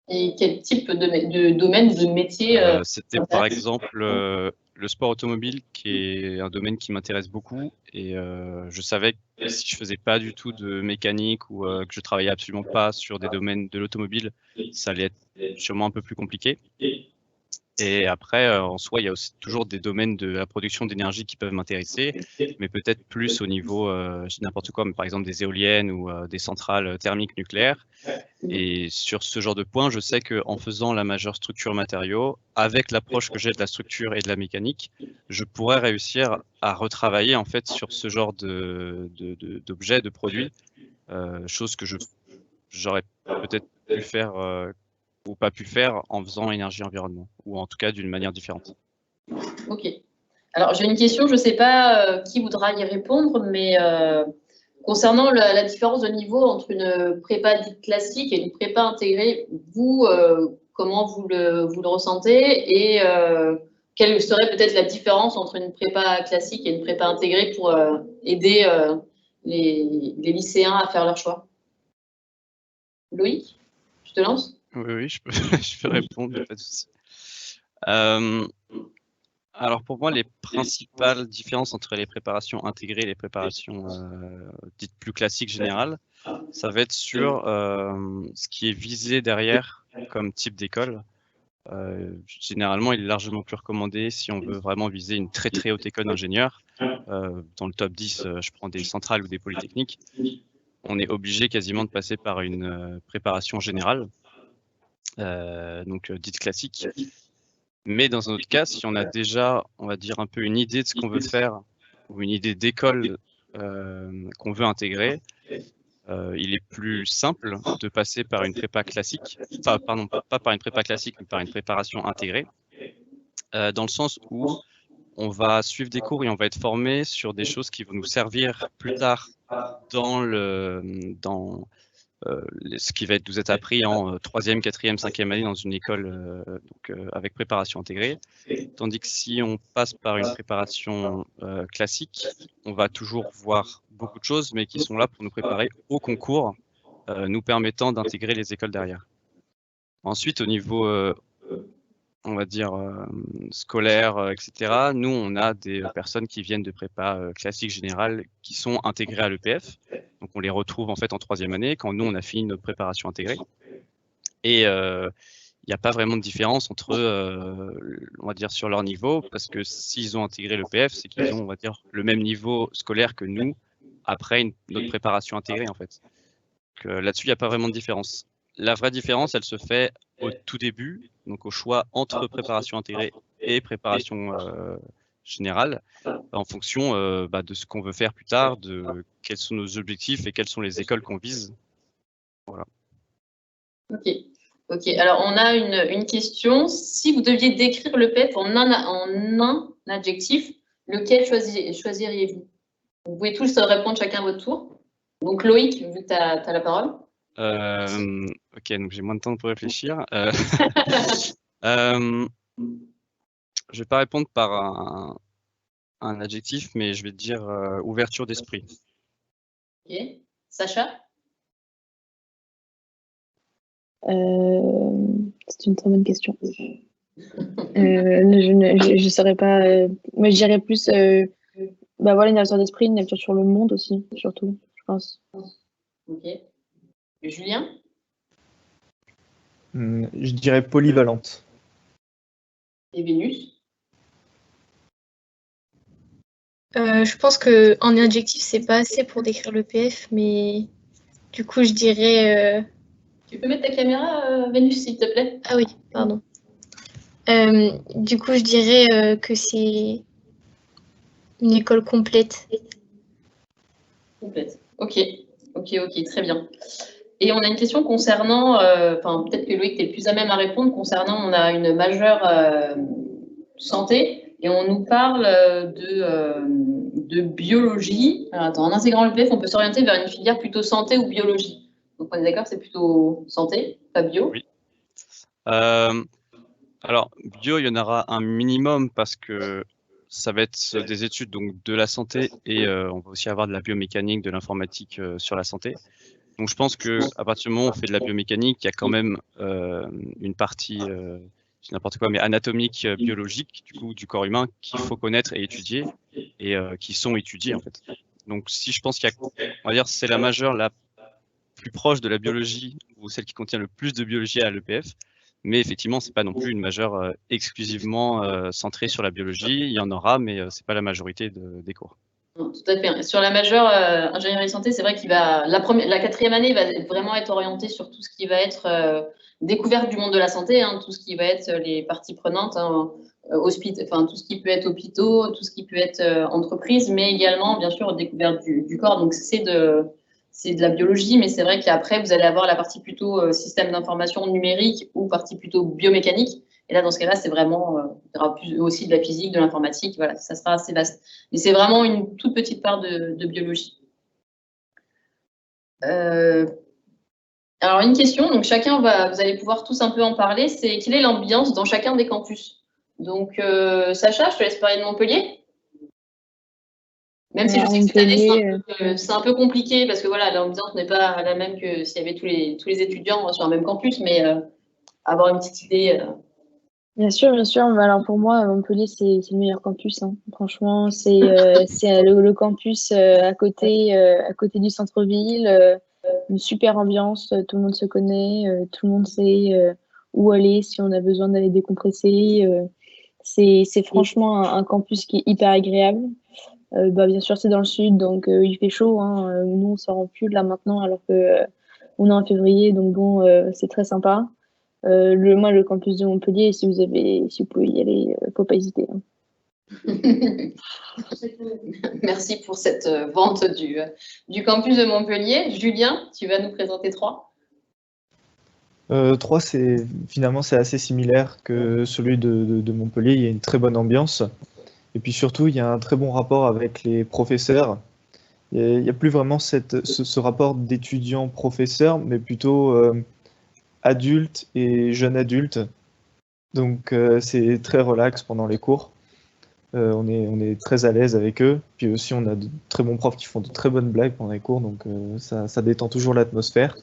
Et quel type de domaine, de métier C'était par exemple le sport automobile, qui est un domaine qui m'intéresse beaucoup. Et je savais que si je faisais pas du tout de mécanique ou que je travaillais absolument pas sur des domaines de l'automobile, ça allait être sûrement un peu plus compliqué. Et après, en soi, il y a aussi toujours des domaines de la production d'énergie qui peuvent m'intéresser, mais peut-être plus au niveau, je dis n'importe quoi, mais par exemple des éoliennes ou des centrales thermiques nucléaires. Et sur ce genre de point, je sais qu'en faisant la majeure structure matériaux, avec l'approche que j'ai de la structure et de la mécanique, je pourrais réussir à retravailler en fait sur ce genre d'objets, de produits, chose que j'aurais peut-être pu faire ou pas pu faire en faisant énergie-environnement, ou en tout cas d'une manière différente. Ok. Alors j'ai une question, je ne sais pas qui voudra y répondre, mais concernant la différence de niveau entre une prépa dite classique et une prépa intégrée, vous, comment vous le ressentez et quelle serait peut-être la différence entre une prépa classique et une prépa intégrée pour aider les lycéens à faire leur choix? Loïc, je te lance? Oui, je peux, je peux répondre, pas de souci. Alors pour moi, les principales différences entre les préparations intégrées et les préparations dites plus classiques générales, ça va être sur ce qui est visé derrière comme type d'école. Généralement, il est largement plus recommandé si on veut vraiment viser une très très haute école d'ingénieur. Dans le top 10, je prends des centrales ou des polytechniques. On est obligé quasiment de passer par une préparation générale, donc dite classique. Mais dans un autre cas, si on a déjà, on va dire, un peu une idée de ce qu'on veut faire ou une idée d'école qu'on veut intégrer, il est plus simple de passer par une prépa classique, enfin, pardon, pas par une prépa classique, mais par une préparation intégrée, dans le sens où on va suivre des cours et on va être formé sur des choses qui vont nous servir plus tard dans ce qui va nous être appris en 3e, 4e, 5e année dans une école avec préparation intégrée. Tandis que si on passe par une préparation classique, on va toujours voir beaucoup de choses, mais qui sont là pour nous préparer au concours, nous permettant d'intégrer les écoles derrière. Ensuite, au niveau, on va dire, scolaire, etc., nous, on a des personnes qui viennent de prépa classique générale qui sont intégrées à l'EPF. Donc, on les retrouve en fait en 3e année quand nous, on a fini notre préparation intégrée. Et il n'y a pas vraiment de différence entre, on va dire, sur leur niveau, parce que s'ils ont intégré l'EPF, c'est qu'ils ont, on va dire, le même niveau scolaire que nous après notre préparation intégrée, en fait. Là-dessus, il n'y a pas vraiment de différence. La vraie différence, elle se fait au tout début, donc au choix entre préparation intégrée et préparation générale, en fonction de ce qu'on veut faire plus tard, de quels sont nos objectifs et quelles sont les écoles qu'on vise. Voilà. Ok. Alors, on a une question. Si vous deviez décrire le PEF en un adjectif, lequel choisiriez-vous? Vous pouvez tous répondre chacun à votre tour. Donc, Loïc, vu que tu as la parole. Ok, donc j'ai moins de temps pour réfléchir. Je vais pas répondre par un adjectif, mais je vais dire ouverture d'esprit. Ok. Sacha? C'est une très bonne question. Je ne saurais pas. Moi, je dirais plus voilà, une ouverture d'esprit, une ouverture sur le monde aussi, surtout, je pense. Ok. Julien? Je dirais polyvalente. Et Vénus? Je pense qu'en adjectif, c'est pas assez pour décrire l'EPF, mais du coup, je dirais. Tu peux mettre ta caméra, Vénus, s'il te plaît? Ah oui, pardon. Du coup, je dirais que c'est une école complète. Complète. Ok, très bien. Et on a une question concernant, peut-être que Loïc, tu es le plus à même à répondre, concernant, on a une majeure santé et on nous parle de biologie. Alors, attends, en intégrant le PF, on peut s'orienter vers une filière plutôt santé ou biologie. Donc on est d'accord, c'est plutôt santé, pas bio. Oui. Alors, bio, il y en aura un minimum parce que ça va être des études donc, de la santé et on va aussi avoir de la biomécanique, de l'informatique sur la santé. Donc, je pense que à partir du moment où on fait de la biomécanique, il y a quand même une partie, c'est n'importe quoi, mais anatomique, biologique, du coup, du corps humain qu'il faut connaître et étudier et qui sont étudiés en fait. Donc, si je pense qu'il y a, on va dire, c'est la majeure la plus proche de la biologie ou celle qui contient le plus de biologie à l'EPF. Mais effectivement, c'est pas non plus une majeure exclusivement centrée sur la biologie. Il y en aura, mais c'est pas la majorité des cours. Non, tout à fait. Sur la majeure ingénierie santé, c'est vrai qu'il va la 4e année va vraiment être orientée sur tout ce qui va être découverte du monde de la santé, hein, tout ce qui va être les parties prenantes, hein, tout ce qui peut être hôpitaux, tout ce qui peut être entreprise, mais également bien sûr découverte du corps. Donc c'est de la biologie, mais c'est vrai qu'après vous allez avoir la partie plutôt système d'information numérique ou partie plutôt biomécanique. Et là, dans ce cas-là, c'est vraiment, il y aura plus aussi de la physique, de l'informatique, voilà, ça sera assez vaste. Mais c'est vraiment une toute petite part de biologie. Alors, une question, donc vous allez pouvoir tous un peu en parler, c'est quelle est l'ambiance dans chacun des campus? Donc, Sacha, je te laisse parler de Montpellier. Même si je sais que cette année, c'est un peu compliqué, parce que voilà, l'ambiance n'est pas la même que s'il y avait tous les étudiants sur un même campus, mais avoir une petite idée. Bien sûr, bien sûr. Mais alors pour moi, Montpellier, c'est le meilleur campus, hein. Franchement, c'est le campus à côté du centre-ville. Une super ambiance, tout le monde se connaît, tout le monde sait où aller si on a besoin d'aller décompresser. C'est franchement un campus qui est hyper agréable. Bien sûr, c'est dans le sud, donc il fait chaud, hein. Nous, on s'en rend plus là maintenant, alors que on est en février, donc bon, c'est très sympa. Le campus de Montpellier, si vous pouvez y aller, faut pas hésiter, hein. Merci pour cette vente du campus de Montpellier. Julien, tu vas nous présenter 3. 3, finalement, c'est assez similaire que celui de Montpellier. Il y a une très bonne ambiance. Et puis surtout, il y a un très bon rapport avec les professeurs. Il n'y a plus vraiment ce rapport d'étudiant-professeur, mais plutôt adulte et jeune adulte. Donc c'est très relax pendant les cours. On est très à l'aise avec eux. Puis aussi, on a de très bons profs qui font de très bonnes blagues pendant les cours, donc ça détend toujours l'atmosphère.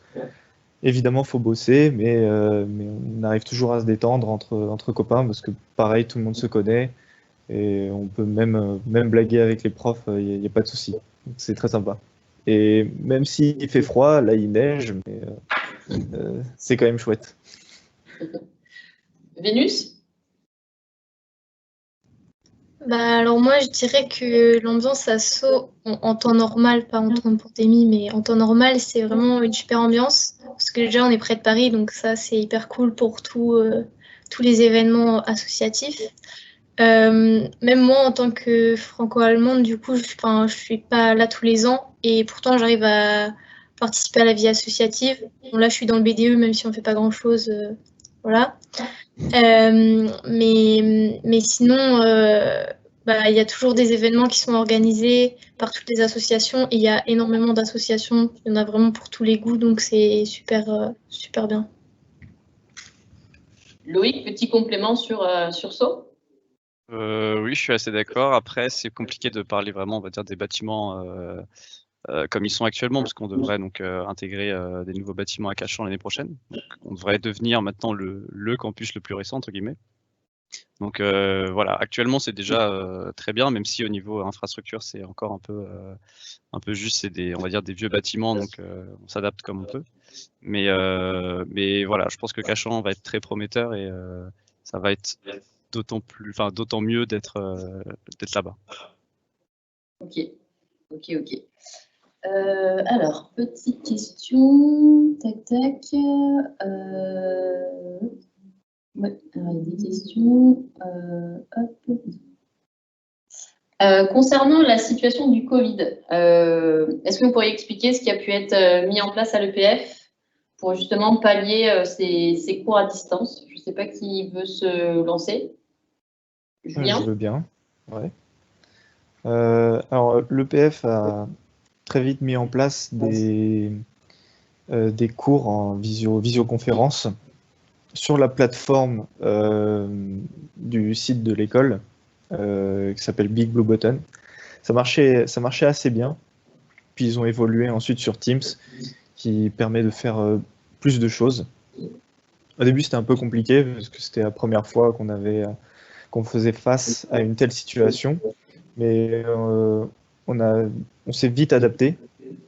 Évidemment, il faut bosser, mais on arrive toujours à se détendre entre copains, parce que pareil, tout le monde se connaît. Et on peut même blaguer avec les profs, il n'y a pas de souci. C'est très sympa. Et même s'il fait froid, là il neige, mais c'est quand même chouette. Vénus? Alors moi, je dirais que l'ambiance à Sceaux, en temps normal, pas en temps de pandémie, mais en temps normal, c'est vraiment une super ambiance. Parce que déjà, on est près de Paris, donc ça, c'est hyper cool pour tous les événements associatifs. Même moi, en tant que franco-allemande, du coup, je suis pas là tous les ans et pourtant, j'arrive à participer à la vie associative. Bon, là, je suis dans le BDE, même si on fait pas grand-chose, voilà. Mais sinon, il y a toujours des événements qui sont organisés par toutes les associations et il y a énormément d'associations. Il y en a vraiment pour tous les goûts, donc c'est super, super bien. Loïc, petit complément sur Sceaux? Oui, je suis assez d'accord. Après, c'est compliqué de parler vraiment, on va dire, des bâtiments comme ils sont actuellement, parce qu'on devrait donc intégrer des nouveaux bâtiments à Cachan l'année prochaine. Donc, on devrait devenir maintenant le campus le plus récent, entre guillemets. Donc voilà, actuellement c'est déjà très bien, même si au niveau infrastructure c'est encore un peu juste, c'est on va dire des vieux bâtiments, donc on s'adapte comme on peut. Mais voilà, je pense que Cachan va être très prometteur et ça va être d'autant mieux d'être là-bas. Ok, ok. Alors, petite question. Tac, tac. Ouais, alors, il y a des questions. Hop. Concernant la situation du Covid, est-ce que vous pourriez expliquer ce qui a pu être mis en place à l'EPF pour justement pallier ces cours à distance? Je ne sais pas qui veut se lancer. Julien? Je veux bien. Ouais. Alors, l'EPF a très vite mis en place des cours en visioconférence sur la plateforme du site de l'école qui s'appelle Big Blue Button. Ça marchait assez bien. Puis ils ont évolué ensuite sur Teams qui permet de faire plus de choses. Au début, c'était un peu compliqué parce que c'était la première fois qu'on faisait face à une telle situation. Mais on s'est vite adapté.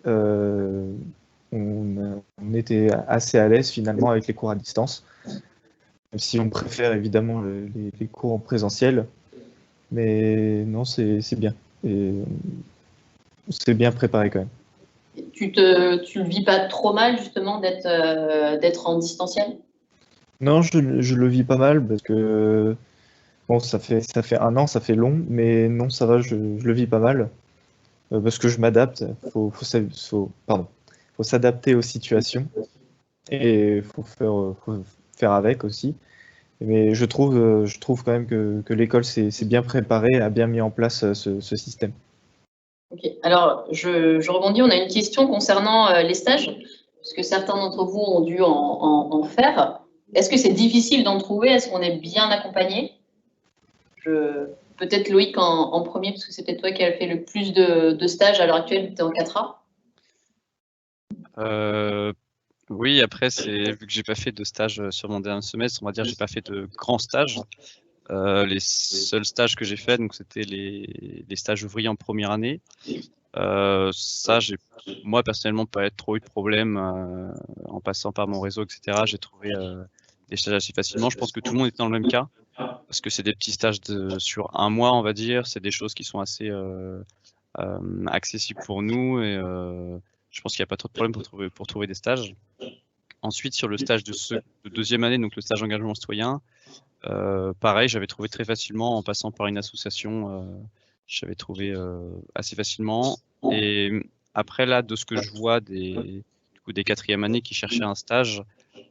On était assez à l'aise finalement avec les cours à distance, même si on préfère évidemment les cours en présentiel. Mais non, c'est bien. Et on s'est bien préparé quand même. Tu le vis pas trop mal justement d'être en distanciel? Non, je le vis pas mal parce que bon, ça fait 1 an, ça fait long, mais non, ça va, je le vis pas mal parce que je m'adapte. Faut s'adapter aux situations et faut faire avec aussi. Mais je trouve quand même que l'école s'est bien préparée, a bien mis en place ce système. Ok, alors je rebondis, on a une question concernant les stages, parce que certains d'entre vous ont dû en faire. Est-ce que c'est difficile d'en trouver? Est-ce qu'on est bien accompagné? Peut-être Loïc en premier, parce que c'est peut-être toi qui as fait le plus de stages à l'heure actuelle, tu es en 4A. Oui, après, vu que j'ai pas fait de stage sur mon dernier semestre, on va dire j'ai pas fait de grands stages. Les seuls stages que j'ai fait, donc c'était les stages ouvriers en première année. Ça, moi personnellement pas trop eu de problème en passant par mon réseau, etc. J'ai trouvé des stages assez facilement. Je pense que tout le monde était dans le même cas parce que c'est des petits stages sur 1 mois, on va dire. C'est des choses qui sont assez accessibles pour nous et je pense qu'il n'y a pas trop de problème pour trouver des stages. Ensuite, sur le stage de deuxième année, donc le stage engagement citoyen, pareil, j'avais trouvé très facilement en passant par une association. J'avais trouvé assez facilement. Et après, là, de ce que je vois des 4e années qui cherchaient un stage,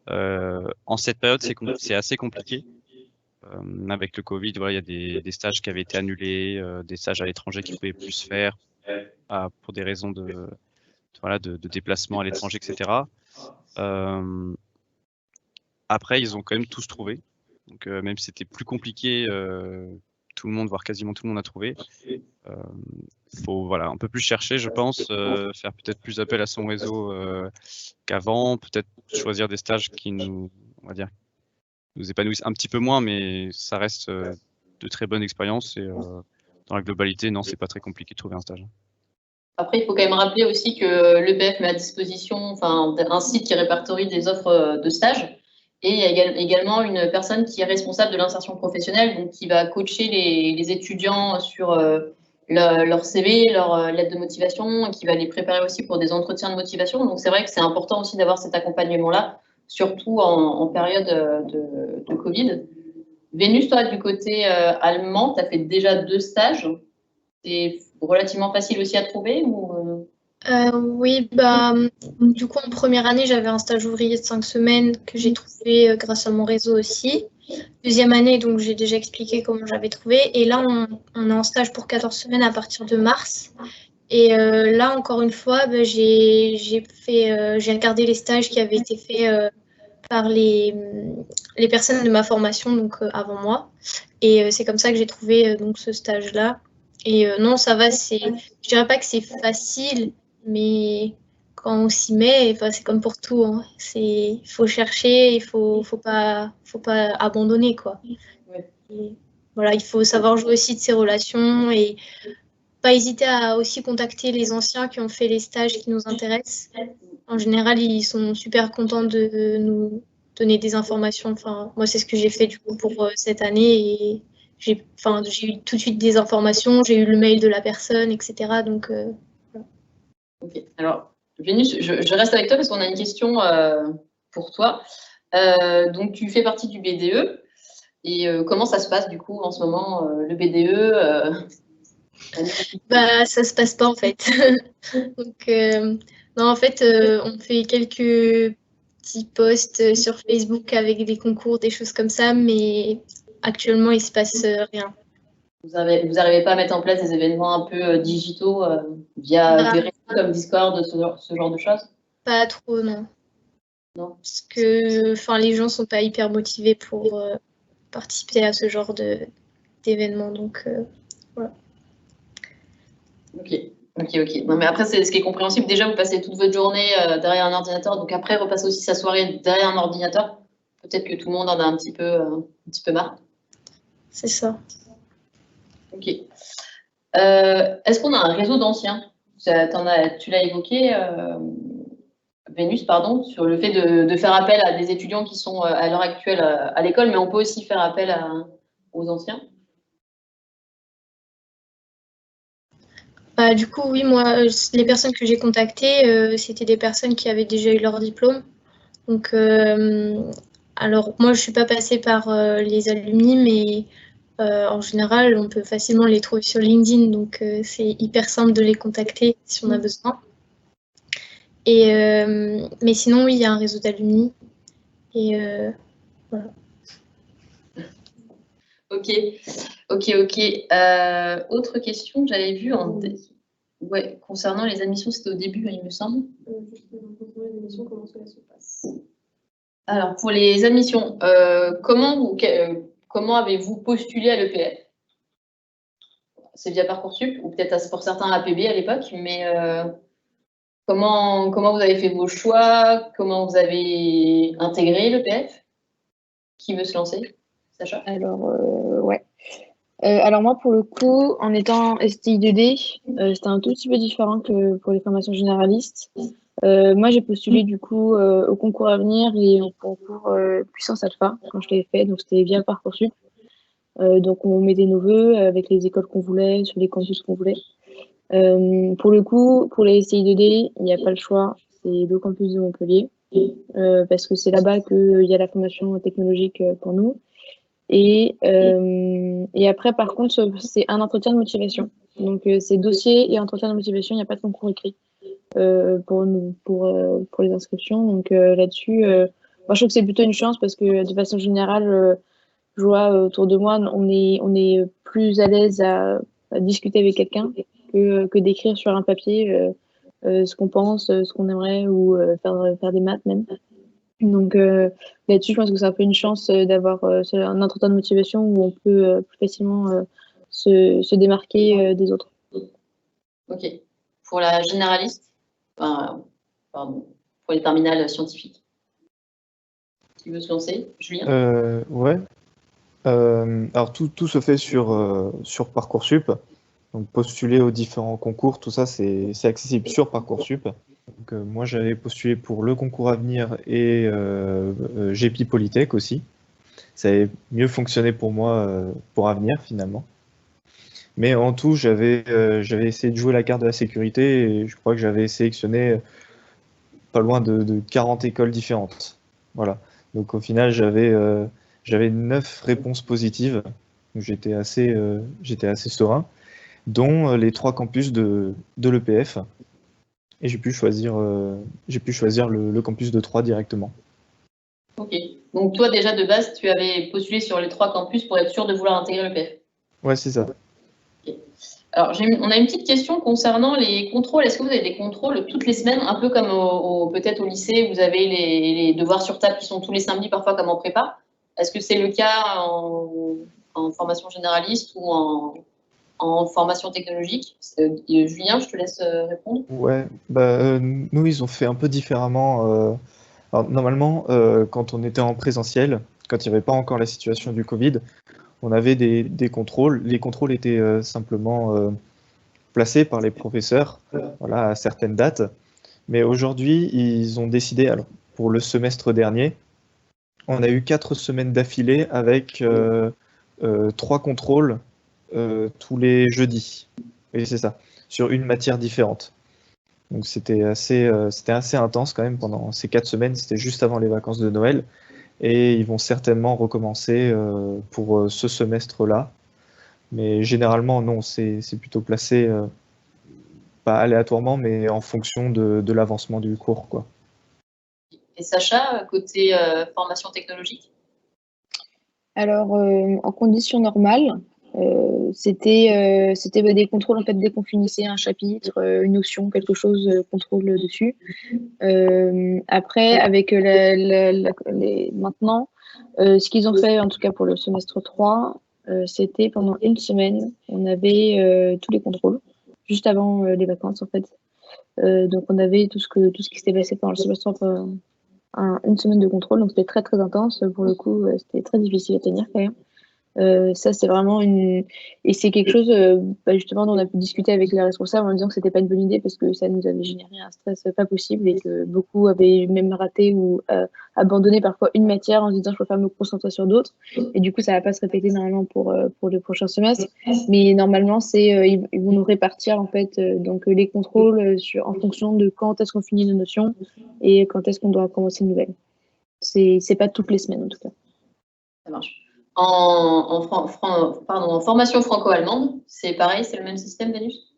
en cette période, c'est assez compliqué. Avec le Covid, voilà, il y a des stages qui avaient été annulés, des stages à l'étranger qui ne pouvaient plus se faire pour des raisons de déplacement à l'étranger, etc. Après, ils ont quand même tous trouvé. Donc, même si c'était plus compliqué, tout le monde, voire quasiment tout le monde a trouvé. Faut un peu plus chercher, je pense, faire peut-être plus appel à son réseau qu'avant, peut-être choisir des stages qui nous épanouissent un petit peu moins, mais ça reste de très bonnes expériences et dans la globalité, non, c'est pas très compliqué de trouver un stage. Après, il faut quand même rappeler aussi que l'EPF met à disposition un site qui répertorie des offres de stage. Et il y a également une personne qui est responsable de l'insertion professionnelle, donc qui va coacher les étudiants sur leur CV, leur lettre de motivation, et qui va les préparer aussi pour des entretiens de motivation. Donc c'est vrai que c'est important aussi d'avoir cet accompagnement-là, surtout en période de Covid. Vénus, toi, du côté allemand, tu as fait déjà 2 stages. C'est relativement facile aussi à trouver ou... Oui, du coup, en première année, j'avais un stage ouvrier de 5 semaines que j'ai trouvé grâce à mon réseau aussi. Deuxième année, donc j'ai déjà expliqué comment j'avais trouvé. Et là, on est en stage pour 14 semaines à partir de mars. Et là, encore une fois, j'ai regardé les stages qui avaient été faits par les personnes de ma formation, donc avant moi. Et c'est comme ça que j'ai trouvé donc ce stage-là. Et non, ça va, je dirais pas que c'est facile, mais quand on s'y met, c'est comme pour tout, hein. Il faut chercher, il faut pas abandonner, quoi. Ouais. voilà, il faut savoir jouer aussi de ses relations et pas hésiter à aussi contacter les anciens qui ont fait les stages qui nous intéressent. En général, ils sont super contents de nous donner des informations. Enfin, moi, c'est ce que j'ai fait du coup pour cette année et j'ai eu tout de suite des informations, j'ai eu le mail de la personne, etc. Donc, voilà. Ok. Alors, Vénus, je reste avec toi parce qu'on a une question pour toi. Donc, tu fais partie du BDE. Et comment ça se passe du coup en ce moment, le BDE Bah, ça se passe pas en fait. Donc, non, en fait, on fait quelques petits posts sur Facebook avec des concours, des choses comme ça, mais actuellement, il se passe rien. Vous n'arrivez pas à mettre en place des événements un peu digitaux via des réseaux comme Discord, ce genre de choses? Pas trop, non. Non. Parce que les gens sont pas hyper motivés pour participer à ce genre d'événements. Donc, voilà. Ok. Non, mais après, c'est ce qui est compréhensible. Déjà, vous passez toute votre journée derrière un ordinateur, donc après, repasser aussi sa soirée derrière un ordinateur. Peut-être que tout le monde en a un petit peu marre. C'est ça. Ok. Est-ce qu'on a un réseau d'anciens? Tu l'as évoqué, Vénus, pardon, sur le fait de faire appel à des étudiants qui sont à l'heure actuelle à l'école, mais on peut aussi faire appel aux anciens. Du coup, oui, moi, les personnes que j'ai contactées, c'était des personnes qui avaient déjà eu leur diplôme. Donc, alors, moi, je ne suis pas passée par les alumni, mais en général, on peut facilement les trouver sur LinkedIn. Donc, c'est hyper simple de les contacter si on a besoin. Mais sinon, oui, il y a un réseau d'alumni. Et voilà. Ok. Autre question que j'avais vue concernant les admissions, c'était au début, il me semble. Comment cela se passe? Alors, pour les admissions, comment avez-vous postulé à l'EPF? C'est via Parcoursup, ou peut-être pour certains APB à l'époque, mais comment vous avez fait vos choix? Comment vous avez intégré l'EPF? Qui veut se lancer? Sacha? Alors, ouais. Alors moi, pour le coup, en étant STI2D, c'était un tout petit peu différent que pour les formations généralistes. Moi, j'ai postulé du coup au concours Avenir et au concours Puissance Alpha quand je l'ai fait, donc c'était via Parcoursup. Donc on mettait nos vœux avec les écoles qu'on voulait, sur les campus qu'on voulait. Pour le coup, pour les STI2D, il n'y a pas le choix, c'est le campus de Montpellier, parce que c'est là-bas qu'il y a la formation technologique pour nous. Et après, par contre, c'est un entretien de motivation. Donc, c'est dossier et entretien de motivation. Il n'y a pas de concours écrit pour les inscriptions. Donc, là-dessus, moi, je trouve que c'est plutôt une chance parce que, de façon générale, je vois autour de moi, on est plus à l'aise à discuter avec quelqu'un que d'écrire sur un papier ce qu'on pense, ce qu'on aimerait ou faire des maths même. Donc là-dessus, je pense que c'est un peu une chance d'avoir un entretien de motivation où on peut plus facilement se démarquer des autres. Ok. Pour la généraliste, pardon, pour les terminales scientifiques. Qui veut se lancer? Julien? Ouais. Alors tout se fait sur Parcoursup. Donc postuler aux différents concours, tout ça c'est accessible sur Parcoursup. Donc, moi j'avais postulé pour le concours Avenir et GEPI Polytech aussi. Ça avait mieux fonctionné pour moi pour Avenir finalement. Mais en tout, j'avais essayé de jouer la carte de la sécurité et je crois que j'avais sélectionné pas loin de 40 écoles différentes. Voilà. Donc au final, j'avais 9 réponses positives. J'étais assez serein, dont les 3 campus de l'EPF. Et j'ai pu choisir le campus de Troyes directement. Ok. Donc toi déjà de base, tu avais postulé sur les 3 campus pour être sûr de vouloir intégrer l'EPF. Ouais, c'est ça. Okay. Alors on a une petite question concernant les contrôles. Est-ce que vous avez des contrôles toutes les semaines, un peu comme peut-être au lycée, vous avez les devoirs sur table qui sont tous les samedis, parfois comme en prépa? Est-ce que c'est le cas en formation généraliste ou en formation technologique? Julien, je te laisse répondre. Ouais, nous, ils ont fait un peu différemment. Alors, normalement, quand on était en présentiel, quand il n'y avait pas encore la situation du Covid, on avait des contrôles. Les contrôles étaient simplement placés par les professeurs, voilà, à certaines dates. Mais aujourd'hui, ils ont décidé, alors pour le semestre dernier, on a eu 4 semaines d'affilée avec 3 contrôles tous les jeudis. Oui, c'est ça, sur une matière différente. Donc c'était assez intense quand même pendant ces 4 semaines. C'était juste avant les vacances de Noël. Et ils vont certainement recommencer pour ce semestre-là. Mais généralement, non, c'est plutôt placé, pas aléatoirement, mais en fonction de l'avancement du cours, quoi. Et Sacha, côté formation technologique? Alors, en conditions normales, c'était des contrôles, en fait, dès qu'on finissait un chapitre, une notion, quelque chose, contrôle dessus. Après, avec maintenant, ce qu'ils ont fait, en tout cas pour le semestre 3, c'était pendant une semaine, on avait tous les contrôles, juste avant les vacances, en fait. Donc, on avait tout ce qui s'était passé pendant le semestre 3, une semaine de contrôle, donc c'était très très intense. Pour le coup, c'était très difficile à tenir quand même. Ça, c'est vraiment et c'est quelque chose, justement, dont on a pu discuter avec les responsables en disant que c'était pas une bonne idée parce que ça nous avait généré un stress pas possible et que beaucoup avaient même raté ou abandonné parfois une matière en se disant je préfère me concentrer sur d'autres. Et du coup, ça va pas se répéter normalement pour le prochain semestre. Mais normalement, ils vont nous répartir en fait donc les contrôles en fonction de quand est-ce qu'on finit nos notions et quand est-ce qu'on doit commencer une nouvelle. C'est pas toutes les semaines en tout cas. Ça marche. En formation franco-allemande, c'est pareil, c'est le même système, Vénus?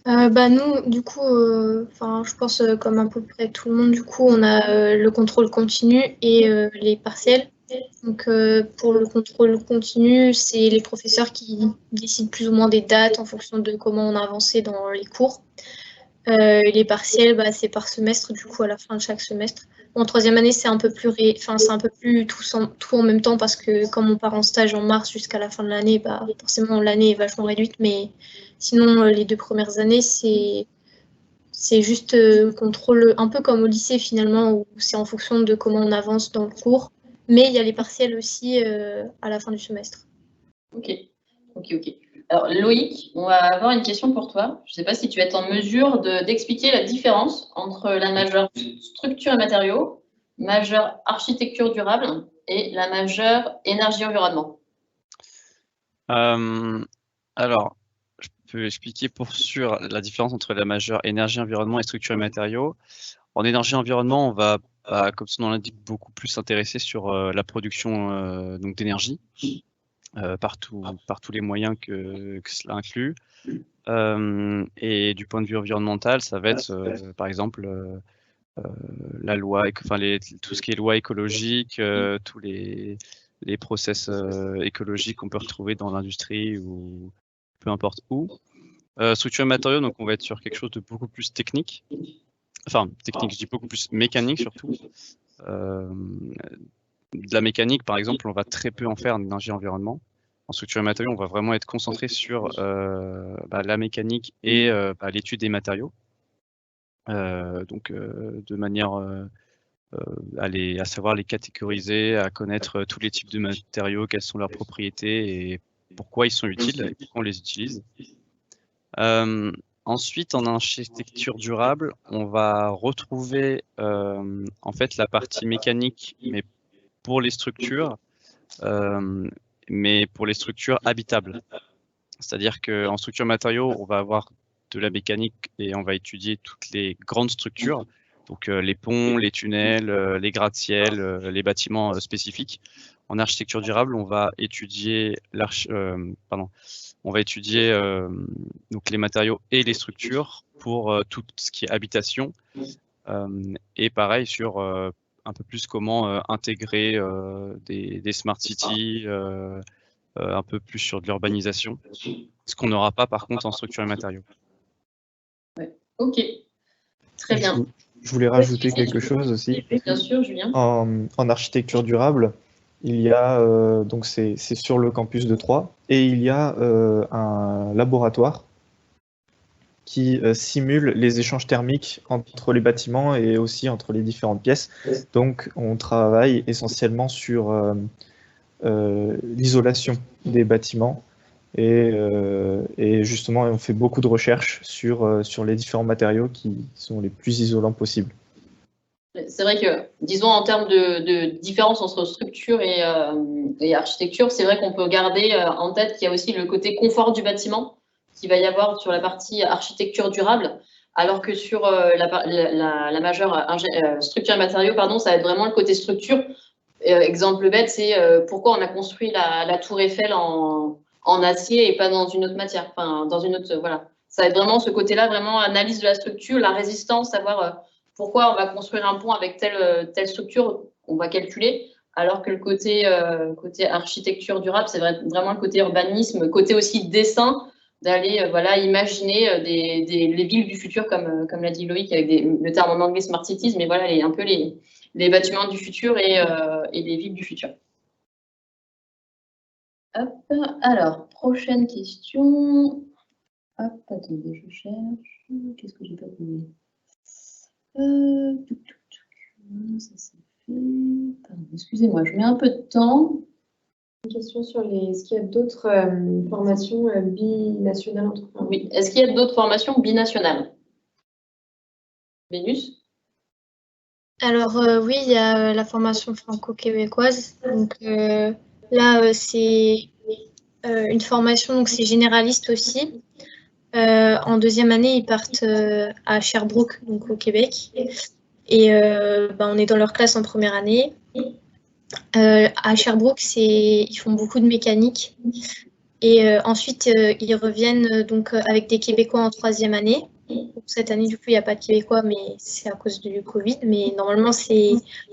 Nous, du coup, je pense comme à peu près tout le monde, du coup, on a le contrôle continu et les partiels. Donc, pour le contrôle continu, c'est les professeurs qui décident plus ou moins des dates en fonction de comment on a avancé dans les cours. Les partiels, c'est par semestre, du coup, à la fin de chaque semestre. En troisième année, c'est un peu plus, tout en même temps parce que comme on part en stage en mars jusqu'à la fin de l'année, forcément l'année est vachement réduite. Mais sinon, les 2 premières années, c'est juste contrôle, un peu comme au lycée finalement, où c'est en fonction de comment on avance dans le cours. Mais il y a les partiels aussi à la fin du semestre. Ok. Alors Loïc, on va avoir une question pour toi. Je ne sais pas si tu vas être en mesure d'expliquer la différence entre la majeure structure et matériaux, majeure architecture durable et la majeure énergie-environnement. Alors, je peux expliquer pour sûr la différence entre la majeure énergie-environnement et structure et matériaux. En énergie-environnement, on va, comme son nom l'indique, beaucoup plus s'intéresser sur la production donc d'énergie. Par tous les moyens que cela inclut. Et du point de vue environnemental, ça va être par exemple la loi, tout ce qui est loi écologique, tous les process écologiques qu'on peut retrouver dans l'industrie ou peu importe où. Structure et matériaux, donc on va être sur quelque chose de beaucoup plus technique. Enfin, technique, je dis beaucoup plus mécanique surtout. De la mécanique, par exemple, on va très peu en faire en énergie-environnement. En structure et matériaux, on va vraiment être concentré sur la mécanique et l'étude des matériaux. De manière à savoir les catégoriser, à connaître tous les types de matériaux, quelles sont leurs propriétés et pourquoi ils sont utiles et pourquoi on les utilise. Ensuite, en architecture durable, on va retrouver en fait la partie mécanique, mais pour les structures, mais pour les structures habitables. C'est-à-dire qu'en structure matériaux, on va avoir de la mécanique et on va étudier toutes les grandes structures, donc les ponts, les tunnels, les gratte-ciel, les bâtiments spécifiques. En architecture durable, on va étudier donc les matériaux et les structures pour tout ce qui est habitation. Et pareil sur un peu plus comment intégrer des smart cities, un peu plus sur de l'urbanisation, ce qu'on n'aura pas par contre en structure et matériaux. Ouais. Ok, très bien. Je voulais rajouter quelque chose aussi. Bien sûr, Julien. En architecture durable, il y a, donc c'est sur le campus de Troyes, et il y a un laboratoire qui simule les échanges thermiques entre les bâtiments et aussi entre les différentes pièces. Donc on travaille essentiellement sur l'isolation des bâtiments. Et justement, on fait beaucoup de recherches sur les différents matériaux qui sont les plus isolants possibles. C'est vrai que, disons, en termes de différence entre structure et architecture, c'est vrai qu'on peut garder en tête qu'il y a aussi le côté confort du bâtiment qu'il va y avoir sur la partie architecture durable, alors que sur la majeure structure et matériaux, pardon, ça va être vraiment le côté structure. Exemple bête, c'est pourquoi on a construit la tour Eiffel en acier et pas dans une autre matière, enfin, dans une autre, voilà. Ça va être vraiment ce côté-là, vraiment analyse de la structure, la résistance, savoir pourquoi on va construire un pont avec telle structure, on va calculer, alors que le côté architecture durable, c'est vraiment le côté urbanisme, côté aussi dessin, d'aller voilà, imaginer les villes du futur, comme l'a dit Loïc, avec le terme en anglais smart cities, mais voilà, un peu les bâtiments du futur et les villes du futur. Hop, alors, prochaine question. Hop, attendez, je cherche. Qu'est-ce que j'ai pas trouvé? Ça c'est fait. Pardon, excusez-moi, je mets un peu de temps. Une question sur est-ce qu'il y a d'autres formations binationales entre eux? Oui, est-ce qu'il y a d'autres formations binationales? Vénus? Alors oui, il y a la formation franco-québécoise. Donc là, c'est une formation, donc c'est généraliste aussi. En deuxième année, ils partent à Sherbrooke, donc au Québec. Et on est dans leur classe en première année. À Sherbrooke, ils font beaucoup de mécanique. Et ensuite, ils reviennent donc avec des Québécois en troisième année. Cette année, du coup, il n'y a pas de Québécois, mais c'est à cause du Covid. Mais normalement, c'est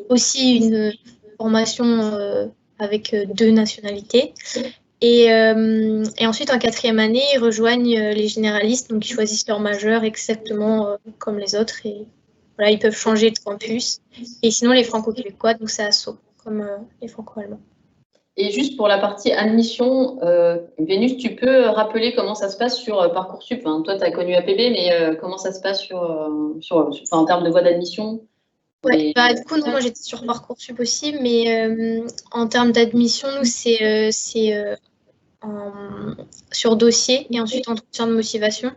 aussi une formation avec 2 nationalités. Et ensuite, en quatrième année, ils rejoignent les généralistes, donc ils choisissent leur majeur exactement comme les autres. Et voilà, ils peuvent changer de campus. Et sinon, les franco-québécois, donc c'est à Sceaux, comme les franco-allemands. Et juste pour la partie admission, Vénus, tu peux rappeler comment ça se passe sur Parcoursup? Enfin, toi, tu as connu APB, mais comment ça se passe en termes de voie d'admission? Ouais, du coup, non, moi j'étais sur Parcoursup aussi, mais en termes d'admission, nous, c'est sur dossier et ensuite entretien de motivation.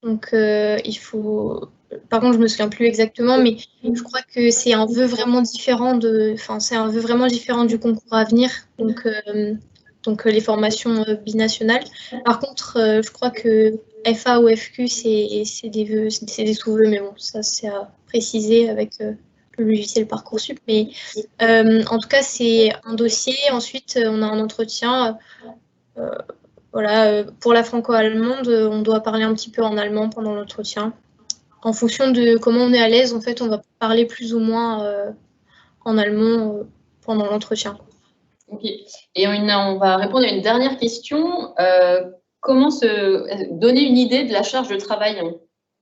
Donc, il faut. Par contre, je me souviens plus exactement, mais je crois que c'est un vœu vraiment différent c'est un vœu vraiment différent du concours à venir. Donc les formations binationales. Par contre, je crois que FA ou FQ, c'est des vœux, c'est des sous-vœux, mais bon, ça c'est à préciser avec le logiciel Parcoursup. Mais en tout cas, c'est un dossier. Ensuite, on a un entretien. Voilà, pour la franco-allemande, on doit parler un petit peu en allemand pendant l'entretien. En fonction de comment on est à l'aise, en fait, on va parler plus ou moins en allemand pendant l'entretien. Ok. Et on va répondre à une dernière question. Comment se donner une idée de la charge de travail?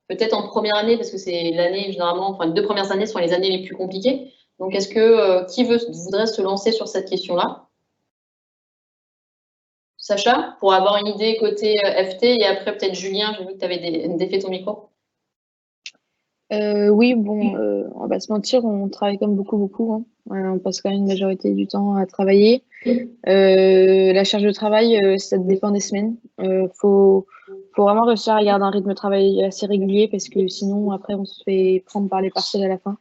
Peut-être en première année, parce que c'est l'année, généralement, enfin, les 2 premières années sont les années les plus compliquées. Donc, est-ce que qui voudrait se lancer sur cette question-là? Sacha, pour avoir une idée côté FT, et après peut-être Julien, j'ai vu que tu avais défait ton micro. Oui, bon, on va pas se mentir, on travaille comme beaucoup, hein. On passe quand même une majorité du temps à travailler. La charge de travail, ça dépend des semaines. Faut vraiment réussir à garder un rythme de travail assez régulier parce que sinon, après, on se fait prendre par les partiels à la fin.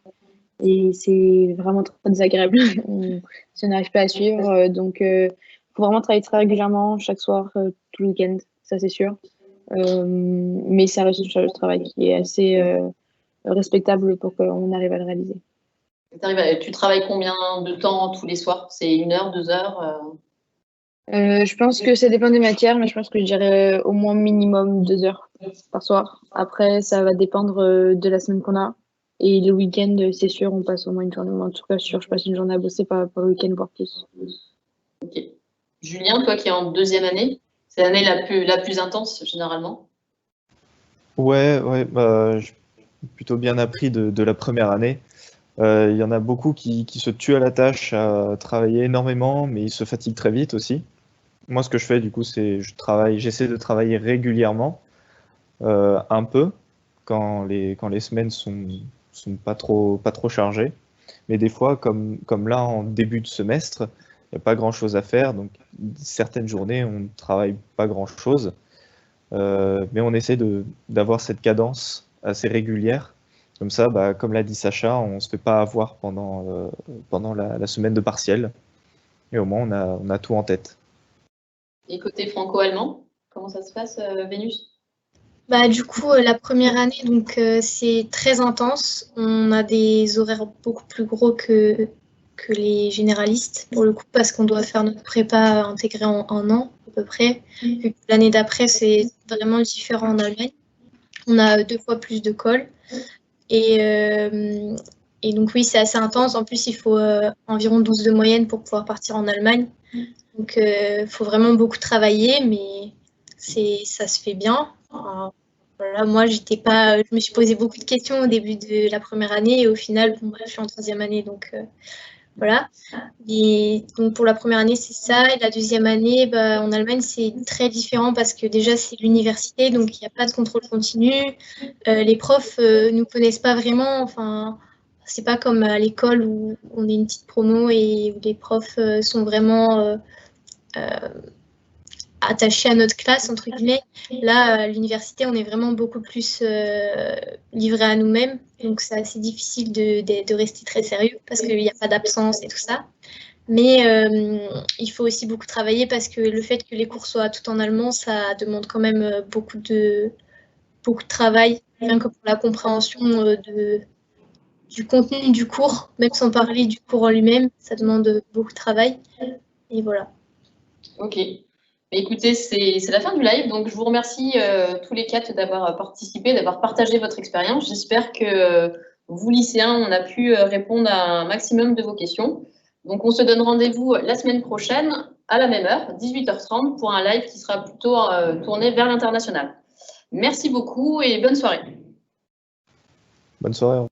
Et c'est vraiment très désagréable si on n'arrive pas à suivre. Donc, faut vraiment travailler très régulièrement, chaque soir, tout le week-end, ça c'est sûr. Mais ça reste une charge de travail qui est assez respectable pour qu'on arrive à le réaliser. Tu travailles combien de temps tous les soirs? C'est 1 heure, 2 heures? Je pense que ça dépend des matières, mais je pense que je dirais au moins minimum 2 heures par soir. Après, ça va dépendre de la semaine qu'on a. Et le week-end, c'est sûr, on passe au moins une journée. En tout cas, sûr, je passe une journée à bosser, pas le week-end, voire plus. Ok. Julien, toi qui es en deuxième année, c'est l'année la plus intense généralement. Ouais, j'ai plutôt bien appris de la première année. Il y en a beaucoup qui se tuent à la tâche à travailler énormément, mais ils se fatiguent très vite aussi. Moi, ce que je fais, du coup, c'est j'essaie de travailler régulièrement, un peu, quand les semaines sont pas trop chargées. Mais des fois, comme là, en début de semestre, n'y a pas grand-chose à faire. Donc, certaines journées, on ne travaille pas grand-chose. Mais on essaie d'avoir cette cadence assez régulière. Comme ça, comme l'a dit Sacha, on ne se fait pas avoir pendant la semaine de partiel. Et au moins, on a tout en tête. Et côté franco-allemand, comment ça se passe, Vénus? Du coup, la première année, donc c'est très intense. On a des horaires beaucoup plus gros que les généralistes, pour le coup, parce qu'on doit faire notre prépa intégrée en un an, à peu près. Vu que l'année d'après, c'est vraiment différent en Allemagne. On a 2 fois plus de colle. Et donc, oui, c'est assez intense. En plus, il faut environ 12 de moyenne pour pouvoir partir en Allemagne. Donc, il faut vraiment beaucoup travailler, mais ça se fait bien. Voilà, moi, je me suis posé beaucoup de questions au début de la première année et au final, je suis en 3e année, donc voilà. Et donc pour la première année, c'est ça. Et la 2e année, en Allemagne, c'est très différent parce que déjà, c'est l'université, donc il n'y a pas de contrôle continu. Les profs nous connaissent pas vraiment. Enfin, c'est pas comme à l'école où on est une petite promo et où les profs sont vraiment attachés à notre classe, entre guillemets. Là, à l'université, on est vraiment beaucoup plus livrés à nous-mêmes. Donc, c'est assez difficile de rester très sérieux parce qu'il n'y a pas d'absence et tout ça. Mais il faut aussi beaucoup travailler parce que le fait que les cours soient tout en allemand, ça demande quand même beaucoup de travail, rien que pour la compréhension du contenu du cours, même sans parler du cours en lui-même, ça demande beaucoup de travail. Et voilà. Ok. Écoutez, c'est la fin du live, donc je vous remercie tous les 4 d'avoir participé, d'avoir partagé votre expérience. J'espère que vous, lycéens, on a pu répondre à un maximum de vos questions. Donc, on se donne rendez-vous la semaine prochaine à la même heure, 18h30, pour un live qui sera plutôt tourné vers l'international. Merci beaucoup et bonne soirée. Bonne soirée.